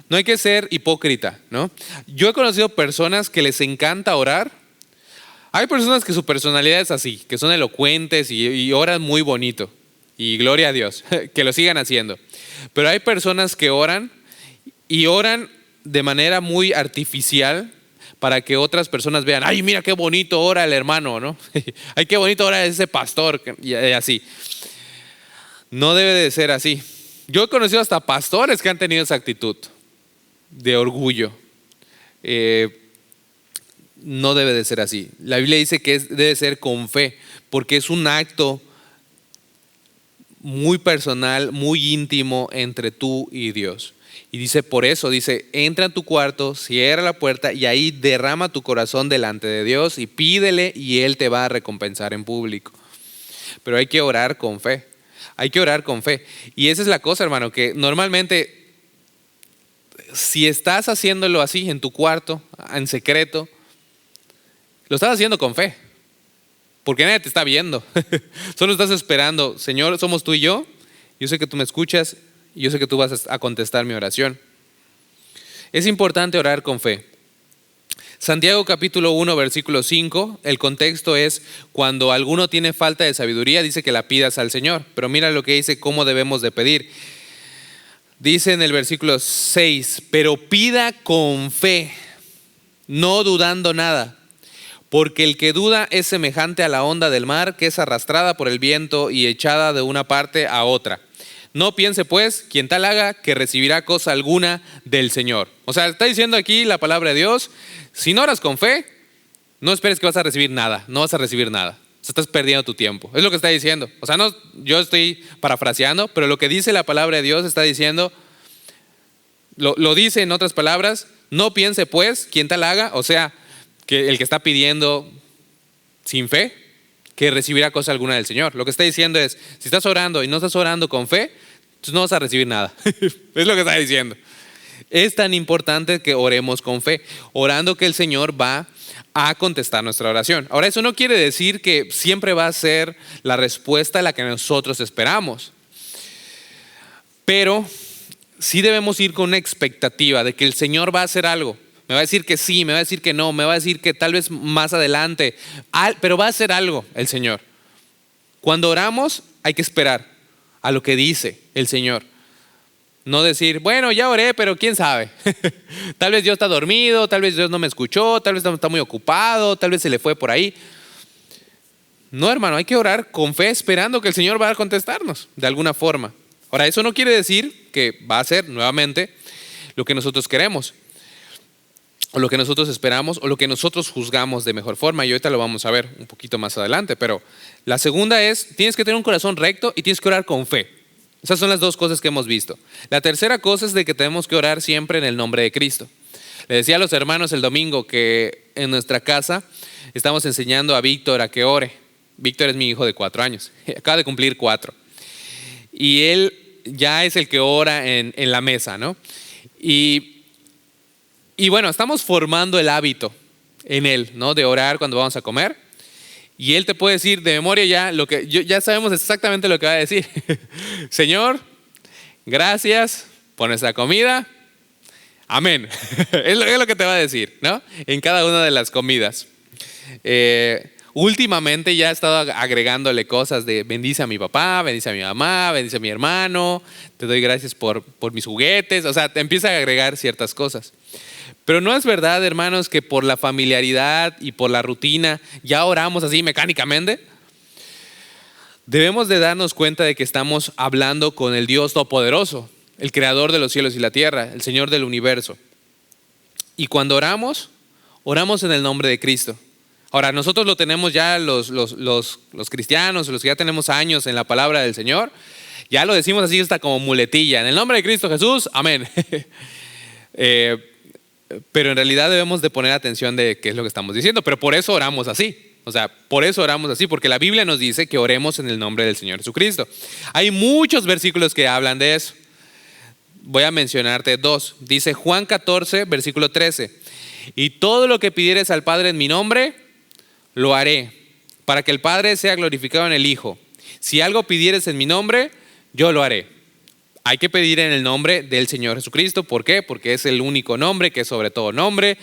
No hay que ser hipócrita, ¿no? Yo he conocido personas que les encanta orar. Hay personas que su personalidad es así, que son elocuentes y oran muy bonito. Y gloria a Dios, que lo sigan haciendo. Pero hay personas que oran y oran de manera muy artificial para que otras personas vean, ay, mira qué bonito ora el hermano, ¿no? Ay, qué bonito ora ese pastor, y así. No debe de ser así. Yo he conocido hasta pastores que han tenido esa actitud de orgullo. No debe de ser así. La Biblia dice que debe ser con fe, porque es un acto muy personal, muy íntimo entre tú y Dios. Y dice, por eso, dice, entra en tu cuarto, cierra la puerta y ahí derrama tu corazón delante de Dios y pídele y Él te va a recompensar en público. Pero hay que orar con fe. Hay que orar con fe. Y esa es la cosa, hermano, que normalmente si estás haciéndolo así en tu cuarto, en secreto, lo estás haciendo con fe. Porque nadie te está viendo. Solo estás esperando, Señor, somos tú y yo sé que tú me escuchas y yo sé que tú vas a contestar mi oración. Es importante orar con fe. Santiago capítulo 1 versículo 5, el contexto es cuando alguno tiene falta de sabiduría, dice que la pidas al Señor. Pero mira lo que dice, cómo debemos de pedir. Dice en el versículo 6, pero pida con fe, no dudando nada. Porque el que duda es semejante a la onda del mar que es arrastrada por el viento y echada de una parte a otra. No piense pues, quien tal haga, que recibirá cosa alguna del Señor. O sea, está diciendo aquí la palabra de Dios, si no oras con fe, no esperes que vas a recibir nada, no vas a recibir nada. O sea, estás perdiendo tu tiempo. Es lo que está diciendo. O sea, no, yo estoy parafraseando, pero lo que dice la palabra de Dios está diciendo, lo dice en otras palabras, no piense pues, quien tal haga, o sea, que el que está pidiendo sin fe, que recibirá cosa alguna del Señor. Lo que está diciendo es, si estás orando y no estás orando con fe, entonces no vas a recibir nada. Es lo que está diciendo. Es tan importante que oremos con fe, orando que el Señor va a contestar nuestra oración. Ahora, eso no quiere decir que siempre va a ser la respuesta a la que nosotros esperamos. Pero sí debemos ir con una expectativa de que el Señor va a hacer algo. Me va a decir que sí, me va a decir que no, me va a decir que tal vez más adelante, pero va a hacer algo el Señor. Cuando oramos hay que esperar a lo que dice el Señor. No decir, bueno, ya oré, pero quién sabe. Tal vez Dios está dormido, tal vez Dios no me escuchó, tal vez está muy ocupado, tal vez se le fue por ahí. No, hermano, hay que orar con fe esperando que el Señor va a contestarnos de alguna forma. Ahora, eso no quiere decir que va a ser nuevamente lo que nosotros queremos, o lo que nosotros esperamos, o lo que nosotros juzgamos de mejor forma. Y ahorita lo vamos a ver un poquito más adelante. Pero la segunda es, tienes que tener un corazón recto y tienes que orar con fe. Esas son las dos cosas que hemos visto. La tercera cosa es de que tenemos que orar siempre en el nombre de Cristo. Le decía a los hermanos el domingo que en nuestra casa estamos enseñando a Víctor a que ore. Víctor es mi hijo de 4 años. Acaba de cumplir 4. Y él ya es el que ora en la mesa, ¿no? Y bueno, estamos formando el hábito en él, ¿no? De orar cuando vamos a comer. Y él te puede decir de memoria ya lo que ya sabemos exactamente lo que va a decir. Señor, gracias por nuestra comida. Amén. Es lo que te va a decir, ¿no? En cada una de las comidas. Últimamente ya he estado agregándole cosas de bendice a mi papá, bendice a mi mamá, bendice a mi hermano, te doy gracias por mis juguetes. O sea, te empieza a agregar ciertas cosas. Pero no es verdad, hermanos, que por la familiaridad y por la rutina ya oramos así mecánicamente. Debemos de darnos cuenta de que estamos hablando con el Dios Todopoderoso, el creador de los cielos y la tierra, el Señor del universo. Y cuando oramos en el nombre de Cristo. Ahora, nosotros lo tenemos ya los cristianos, los que ya tenemos años en la palabra del Señor, ya lo decimos así hasta como muletilla, en el nombre de Cristo Jesús, amén. Pero en realidad debemos de poner atención de qué es lo que estamos diciendo, pero por eso oramos así. O sea, por eso oramos así, porque la Biblia nos dice que oremos en el nombre del Señor Jesucristo. Hay muchos versículos que hablan de eso. Voy a mencionarte 2. Dice Juan 14, versículo 13. Y todo lo que pidieres al Padre en mi nombre, lo haré, para que el Padre sea glorificado en el Hijo. Si algo pidieres en mi nombre, yo lo haré. Hay que pedir en el nombre del Señor Jesucristo. ¿Por qué? Porque es el único nombre que es sobre todo nombre.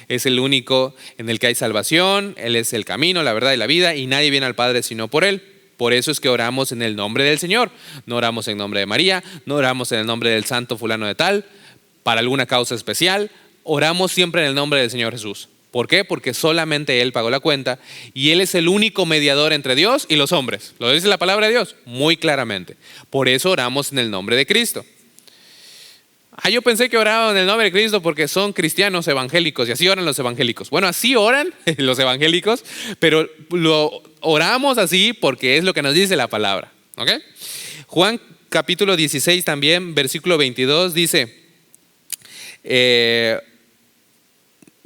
Es el único en el que hay salvación. Él es el camino, la verdad y la vida. Y nadie viene al Padre sino por Él. Por eso es que oramos en el nombre del Señor. No oramos en nombre de María, no oramos en el nombre del santo fulano de tal, para alguna causa especial. Oramos siempre en el nombre del Señor Jesús. ¿Por qué? Porque solamente Él pagó la cuenta y Él es el único mediador entre Dios y los hombres. Lo dice la palabra de Dios muy claramente. Por eso oramos en el nombre de Cristo. Yo pensé que oraban en el nombre de Cristo porque son cristianos evangélicos y así oran los evangélicos. Bueno, así oran los evangélicos, pero lo oramos así porque es lo que nos dice la palabra. ¿Ok? Juan capítulo 16 también, versículo 22 dice...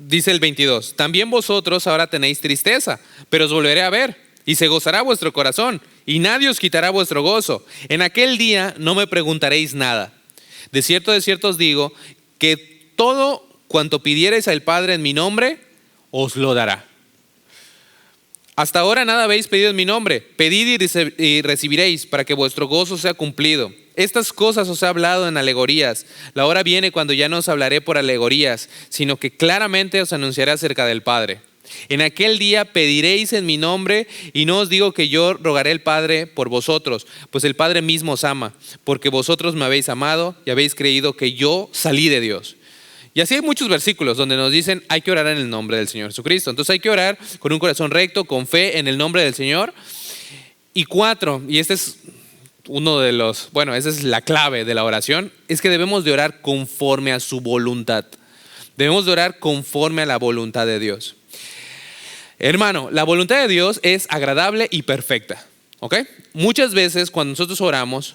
Dice el 22, también vosotros ahora tenéis tristeza, pero os volveré a ver y se gozará vuestro corazón y nadie os quitará vuestro gozo. En aquel día no me preguntaréis nada. De cierto os digo que todo cuanto pidiereis al Padre en mi nombre, os lo dará. Hasta ahora nada habéis pedido en mi nombre. Pedid y recibiréis para que vuestro gozo sea cumplido. Estas cosas os he hablado en alegorías. La hora viene cuando ya no os hablaré por alegorías, sino que claramente os anunciaré acerca del Padre. En aquel día pediréis en mi nombre y no os digo que yo rogaré al Padre por vosotros, pues el Padre mismo os ama, porque vosotros me habéis amado y habéis creído que yo salí de Dios. Y así hay muchos versículos donde nos dicen hay que orar en el nombre del Señor Jesucristo. Entonces hay que orar con un corazón recto, con fe en el nombre del Señor. Y 4, y este es esa es la clave de la oración, es que debemos de orar conforme a su voluntad. Debemos de orar conforme a la voluntad de Dios. Hermano, la voluntad de Dios es agradable y perfecta. ¿Ok? Muchas veces cuando nosotros oramos,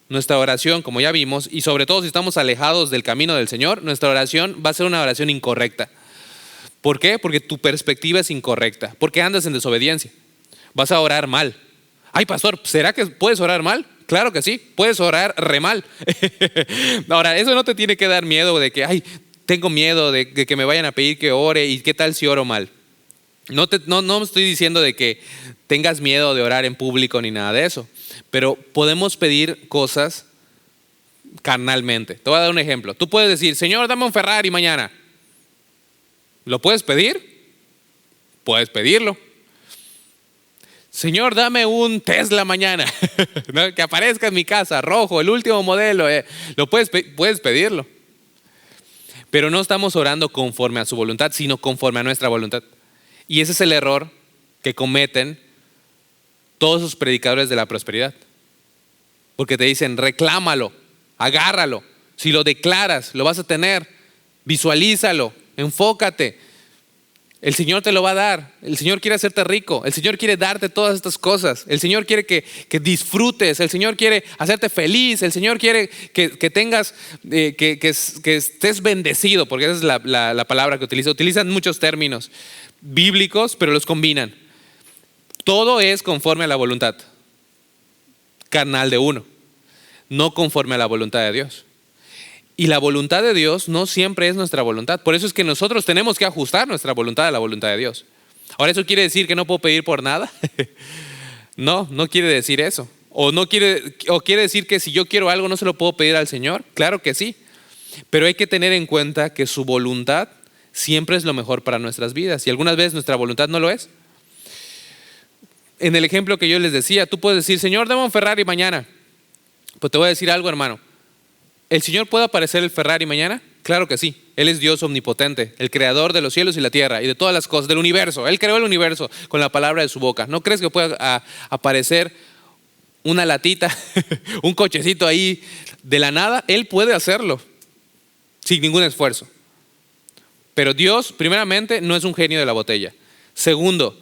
nuestra oración, como ya vimos, y sobre todo si estamos alejados del camino del Señor, nuestra oración va a ser una oración incorrecta. ¿Por qué? Porque tu perspectiva es incorrecta. Porque andas en desobediencia. Vas a orar mal. Ay, pastor, ¿será que puedes orar mal? Claro que sí, puedes orar re mal. Ahora, eso no te tiene que dar miedo de que, tengo miedo de que me vayan a pedir que ore y qué tal si oro mal. No estoy diciendo de que tengas miedo de orar en público ni nada de eso, pero podemos pedir cosas carnalmente. Te voy a dar un ejemplo. Tú puedes decir, Señor, dame un Ferrari mañana. ¿Lo puedes pedir? Puedes pedirlo. Señor, dame un Tesla mañana, ¿no? Que aparezca en mi casa, rojo, el último modelo. Lo puedes pedirlo. Pero no estamos orando conforme a su voluntad, sino conforme a nuestra voluntad. Y ese es el error que cometen todos esos predicadores de la prosperidad. Porque te dicen, reclámalo, agárralo. Si lo declaras, lo vas a tener. Visualízalo, enfócate. El Señor te lo va a dar. El Señor quiere hacerte rico. El Señor quiere darte todas estas cosas. El Señor quiere que disfrutes. El Señor quiere hacerte feliz. El Señor quiere que tengas, que estés bendecido, porque esa es la palabra que utiliza. Utilizan muchos términos bíblicos, pero los combinan. Todo es conforme a la voluntad carnal de uno, no conforme a la voluntad de Dios. Y la voluntad de Dios no siempre es nuestra voluntad. Por eso es que nosotros tenemos que ajustar nuestra voluntad a la voluntad de Dios. Ahora, ¿eso quiere decir que no puedo pedir por nada? No quiere decir eso. O quiere decir que si yo quiero algo no se lo puedo pedir al Señor. Claro que sí. Pero hay que tener en cuenta que su voluntad siempre es lo mejor para nuestras vidas. Y algunas veces nuestra voluntad no lo es. En el ejemplo que yo les decía, tú puedes decir, Señor, dame un Ferrari mañana. Pues te voy a decir algo, hermano. ¿El Señor puede aparecer el Ferrari mañana? Claro que sí. Él es Dios omnipotente, el creador de los cielos y la tierra y de todas las cosas del universo. Él creó el universo con la palabra de su boca. ¿No crees que pueda aparecer una latita, un cochecito ahí de la nada? Él puede hacerlo sin ningún esfuerzo. Pero Dios, primeramente, no es un genio de la botella. Segundo,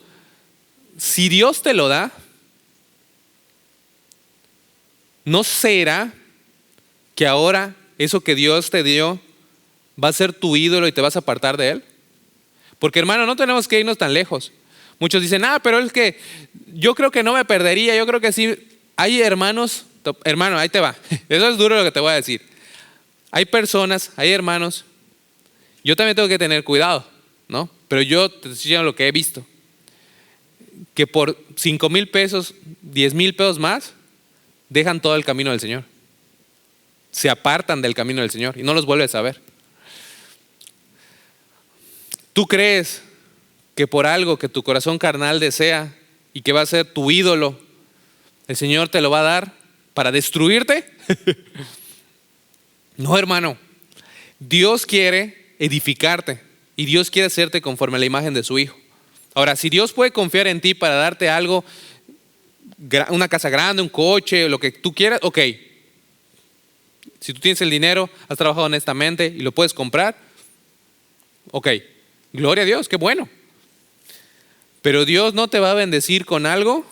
si Dios te lo da, ¿no será que ahora eso que Dios te dio va a ser tu ídolo y te vas a apartar de Él? Porque, hermano, no tenemos que irnos tan lejos. Muchos dicen, pero es que yo creo que no me perdería, yo creo que sí. Hay hermanos, hermano, ahí te va. Eso es duro lo que te voy a decir. Hay personas, hay hermanos, yo también tengo que tener cuidado, ¿no? Pero yo te estoy diciendo lo que he visto. Que por 5,000 pesos, 10,000 pesos más, dejan todo el camino del Señor. Se apartan del camino del Señor y no los vuelves a ver. ¿Tú crees que por algo que tu corazón carnal desea y que va a ser tu ídolo, ¿El Señor te lo va a dar para destruirte? No, hermano. Dios quiere edificarte y Dios quiere hacerte conforme a la imagen de su Hijo. Ahora, si Dios puede confiar en ti para darte algo, una casa grande, un coche, lo que tú quieras, ok. Si tú tienes el dinero, has trabajado honestamente y lo puedes comprar, ok. Gloria a Dios, qué bueno. Pero Dios no te va a bendecir con algo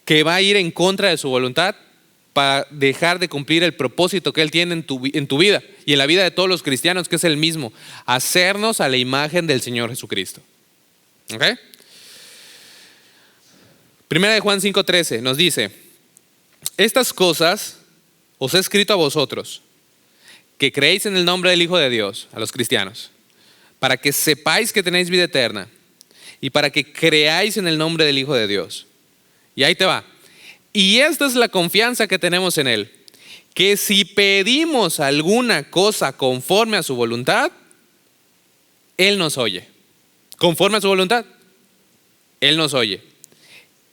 que va a ir en contra de su voluntad para dejar de cumplir el propósito que Él tiene en tu vida y en la vida de todos los cristianos, que es el mismo: hacernos a la imagen del Señor Jesucristo. ¿Ok? Primera de Juan 5:13 nos dice: estas cosas os he escrito a vosotros, que creéis en el nombre del Hijo de Dios, a los cristianos, para que sepáis que tenéis vida eterna y para que creáis en el nombre del Hijo de Dios. Y ahí te va. Y esta es la confianza que tenemos en Él, que si pedimos alguna cosa conforme a su voluntad, Él nos oye. Conforme a su voluntad, Él nos oye.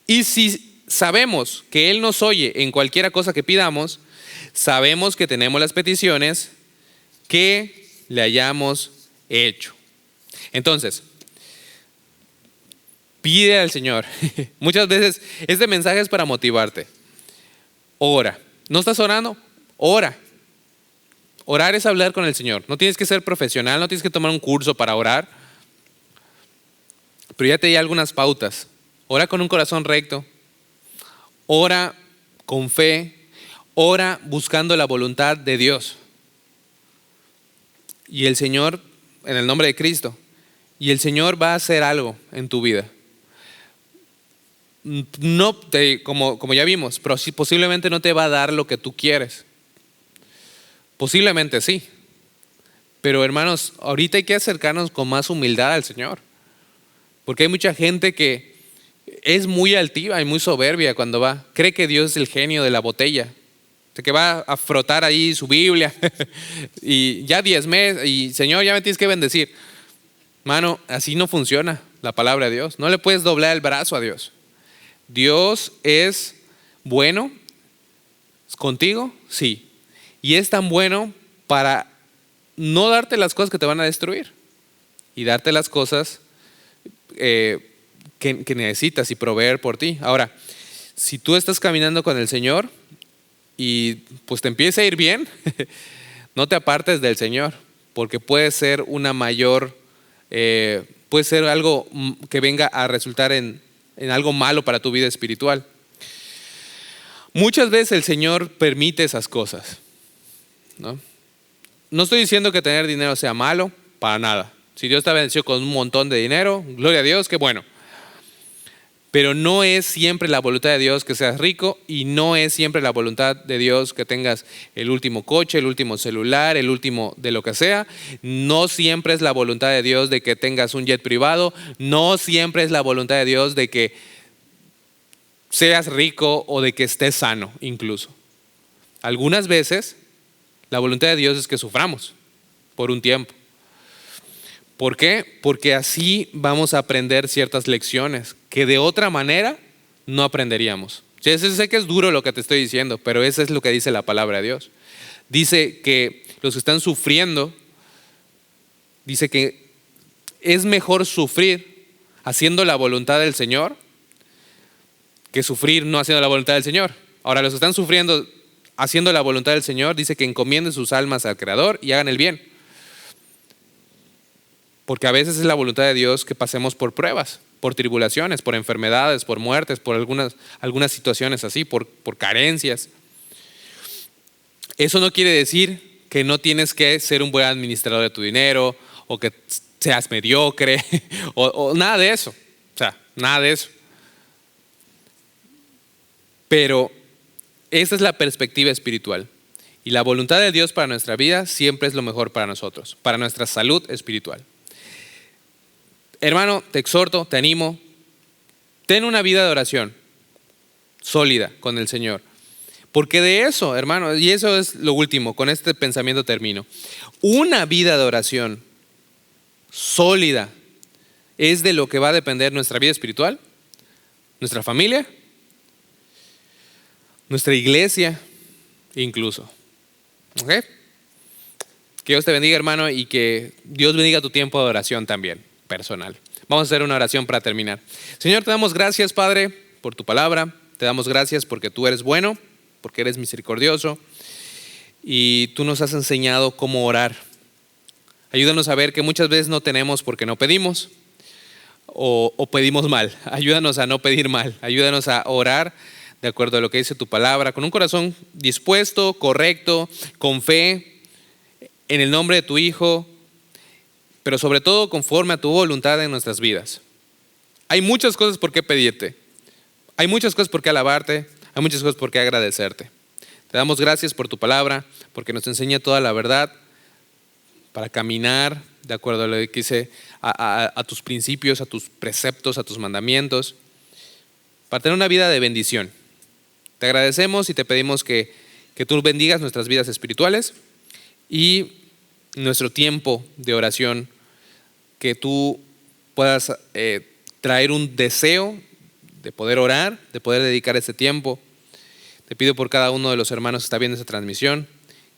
Y si sabemos que Él nos oye en cualquiera cosa que pidamos, sabemos que tenemos las peticiones que le hayamos hecho. Entonces, pide al Señor. Muchas veces este mensaje es para motivarte. Ora. ¿No estás orando? Ora. Orar es hablar con el Señor. No tienes que ser profesional, no tienes que tomar un curso para orar. Pero ya te di algunas pautas. Ora con un corazón recto. Ora con fe. Ora buscando la voluntad de Dios. Y el Señor, en el nombre de Cristo, y el Señor va a hacer algo en tu vida. No como ya vimos, pero posiblemente no te va a dar lo que tú quieres. Posiblemente sí. Pero hermanos, ahorita hay que acercarnos con más humildad al Señor. Porque hay mucha gente que es muy altiva y muy soberbia cuando va. Cree que Dios es el genio de la botella. Que va a frotar ahí su Biblia. Y ya 10 meses. Y Señor, ya me tienes que bendecir. Mano, así no funciona la palabra de Dios. No le puedes doblar el brazo a Dios. Dios es bueno contigo, sí. Y es tan bueno para no darte las cosas que te van a destruir y darte las cosas que necesitas y proveer por ti. Ahora, si tú estás caminando con el Señor y pues te empieza a ir bien, no te apartes del Señor, porque puede ser una mayor, puede ser algo que venga a resultar en algo malo para tu vida espiritual. Muchas veces el Señor permite esas cosas, ¿no? No estoy diciendo que tener dinero sea malo, para nada. Si Dios te bendició con un montón de dinero, gloria a Dios, qué bueno. Pero no es siempre la voluntad de Dios que seas rico, y no es siempre la voluntad de Dios que tengas el último coche, el último celular, el último de lo que sea. No siempre es la voluntad de Dios de que tengas un jet privado. No siempre es la voluntad de Dios de que seas rico o de que estés sano incluso. Algunas veces la voluntad de Dios es que suframos por un tiempo. ¿Por qué? Porque así vamos a aprender ciertas lecciones que de otra manera no aprenderíamos. Sé que es duro lo que te estoy diciendo, pero eso es lo que dice la palabra de Dios. Dice que los que están sufriendo, dice que es mejor sufrir haciendo la voluntad del Señor que sufrir no haciendo la voluntad del Señor. Ahora, los que están sufriendo haciendo la voluntad del Señor, dice que encomienden sus almas al Creador y hagan el bien. Porque a veces es la voluntad de Dios que pasemos por pruebas, por tribulaciones, por enfermedades, por muertes, por algunas situaciones así, por carencias. Eso no quiere decir que no tienes que ser un buen administrador de tu dinero, o que seas mediocre, o nada de eso. O sea, nada de eso. Pero esa es la perspectiva espiritual. Y la voluntad de Dios para nuestra vida siempre es lo mejor para nosotros, para nuestra salud espiritual. Hermano, te exhorto, te animo, ten una vida de oración sólida con el Señor. Porque de eso, hermano, y eso es lo último, con este pensamiento termino. Una vida de oración sólida es de lo que va a depender nuestra vida espiritual nuestra familia, nuestra iglesia, incluso. ¿Ok? Que Dios te bendiga, hermano, y que Dios bendiga tu tiempo de oración también, personal. Vamos a hacer una oración para terminar. Señor, te damos gracias, Padre, por tu palabra. Te damos gracias porque tú eres bueno, porque eres misericordioso y tú nos has enseñado cómo orar. Ayúdanos a ver que muchas veces no tenemos porque no pedimos o pedimos mal. Ayúdanos a no pedir mal. Ayúdanos a orar de acuerdo a lo que dice tu palabra, con un corazón dispuesto, correcto, con fe, en el nombre de tu Hijo, pero sobre todo conforme a tu voluntad en nuestras vidas. Hay muchas cosas por qué pedirte, hay muchas cosas por qué alabarte, hay muchas cosas por qué agradecerte. Te damos gracias por tu palabra, porque nos enseña toda la verdad para caminar de acuerdo a lo que dice, a tus principios, a tus preceptos, a tus mandamientos, para tener una vida de bendición. Te agradecemos y te pedimos que tú bendigas nuestras vidas espirituales y nuestro tiempo de oración, que tú puedas traer un deseo de poder orar, de poder dedicar ese tiempo. Te pido por cada uno de los hermanos que está viendo esta transmisión,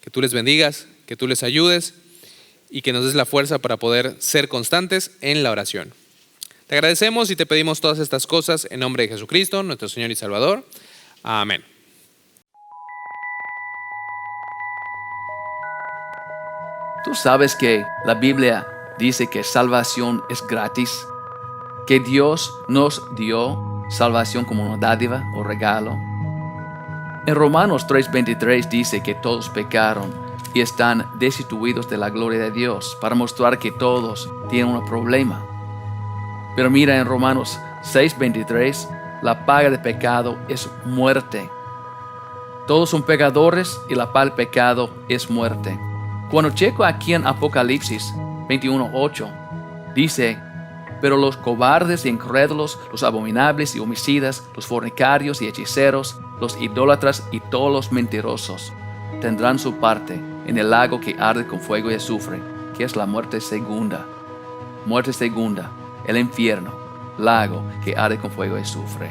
que tú les bendigas, que tú les ayudes y que nos des la fuerza para poder ser constantes en la oración. Te agradecemos y te pedimos todas estas cosas en nombre de Jesucristo, nuestro Señor y Salvador. Amén. Tú sabes que la Biblia dice que salvación es gratis, que Dios nos dio salvación como una dádiva o regalo. En Romanos 3:23 dice que todos pecaron y están destituidos de la gloria de Dios, para mostrar que todos tienen un problema. Pero mira, en Romanos 6:23, la paga del pecado es muerte. Todos son pecadores y la paga del pecado es muerte. Cuando checo aquí en Apocalipsis 21:8, dice: pero los cobardes y incrédulos, los abominables y homicidas, los fornicarios y hechiceros, los idólatras y todos los mentirosos tendrán su parte en el lago que arde con fuego y azufre, que es la muerte segunda. Muerte segunda, el infierno, lago que arde con fuego y azufre.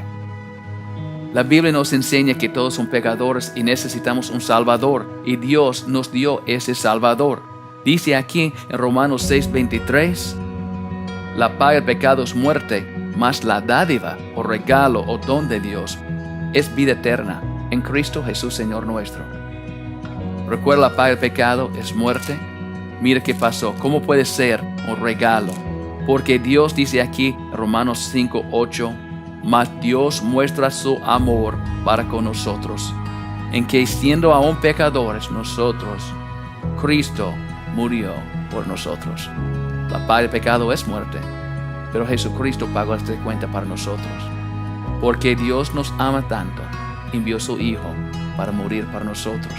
La Biblia nos enseña que todos son pecadores y necesitamos un Salvador, y Dios nos dio ese Salvador. Dice aquí en Romanos 6:23, la paga del pecado es muerte, mas la dádiva o regalo o don de Dios es vida eterna en Cristo Jesús Señor nuestro. Recuerda, la paga del pecado es muerte. Mira qué pasó. ¿Cómo puede ser un regalo? Porque Dios dice aquí en Romanos 5:8, mas Dios muestra su amor para con nosotros, en que siendo aún pecadores nosotros, Cristo murió por nosotros. La paga del pecado es muerte, pero Jesucristo pagó esta cuenta para nosotros. Porque Dios nos ama tanto, envió a su Hijo para morir para nosotros.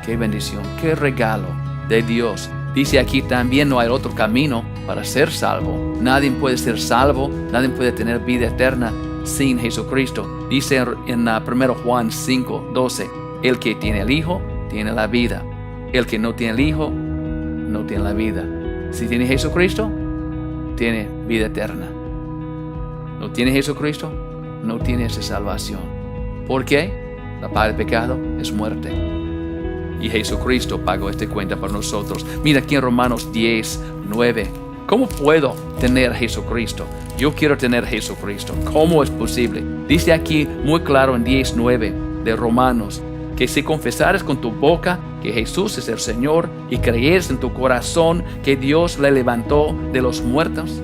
Qué bendición, qué regalo de Dios. Dice aquí también no hay otro camino para ser salvo. Nadie puede ser salvo, nadie puede tener vida eterna sin Jesucristo. Dice en 1 Juan 5:12, el que tiene el Hijo tiene la vida. El que no tiene el Hijo no tiene la vida. Si tiene Jesucristo, tiene vida eterna. No tiene Jesucristo, no tiene esa salvación. ¿Por qué? La paga del pecado es muerte. Y Jesucristo pagó esta cuenta para nosotros. Mira aquí en Romanos 10:9. ¿Cómo puedo tener Jesucristo? Yo quiero tener Jesucristo. ¿Cómo es posible? Dice aquí muy claro en 10:9 de Romanos, que si confesares con tu boca que Jesús es el Señor y creyeres en tu corazón que Dios le levantó de los muertos,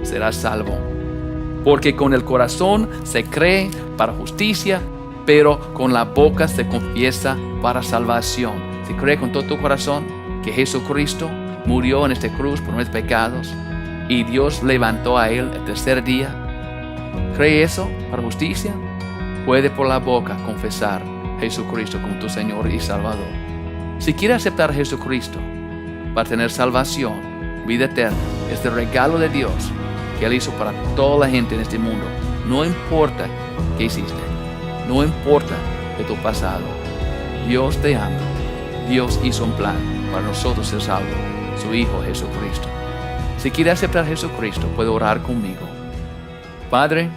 serás salvo. Porque con el corazón se cree para justicia, pero con la boca se confiesa para salvación. Si crees con todo tu corazón que Jesucristo murió en esta cruz por nuestros pecados y Dios levantó a Él el tercer día, ¿cree eso para justicia? Puede por la boca confesar Jesucristo como tu Señor y Salvador. Si quieres aceptar a Jesucristo para tener salvación, vida eterna, este regalo de Dios que Él hizo para toda la gente en este mundo, no importa qué hiciste, no importa de tu pasado, Dios te ama. Dios hizo un plan para nosotros ser salvos, su Hijo Jesucristo. Si quieres aceptar a Jesucristo, puede orar conmigo. Padre,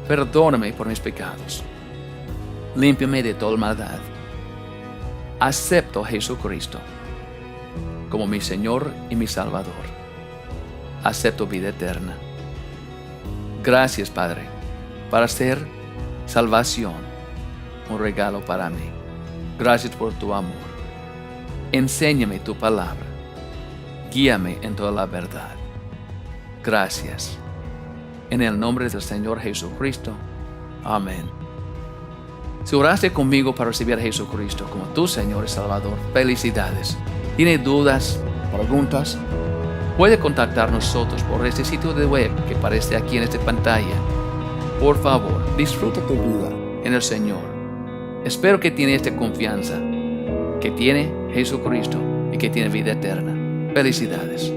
Perdóname por mis pecados. Límpiame de toda maldad. Acepto a Jesucristo como mi Señor y mi Salvador. Acepto vida eterna. Gracias, Padre, para ser salvación, un regalo para mí. Gracias por tu amor. Enséñame tu palabra. Guíame en toda la verdad. Gracias. En el nombre del Señor Jesucristo. Amén. Si oraste conmigo para recibir a Jesucristo como tu Señor y Salvador, felicidades. ¿Tiene dudas, preguntas? Puede contactar nosotros por este sitio de web que aparece aquí en esta pantalla. Por favor, disfruta tu vida en el Señor. Espero que tiene esta confianza, que tiene Jesucristo y que tiene vida eterna. Felicidades.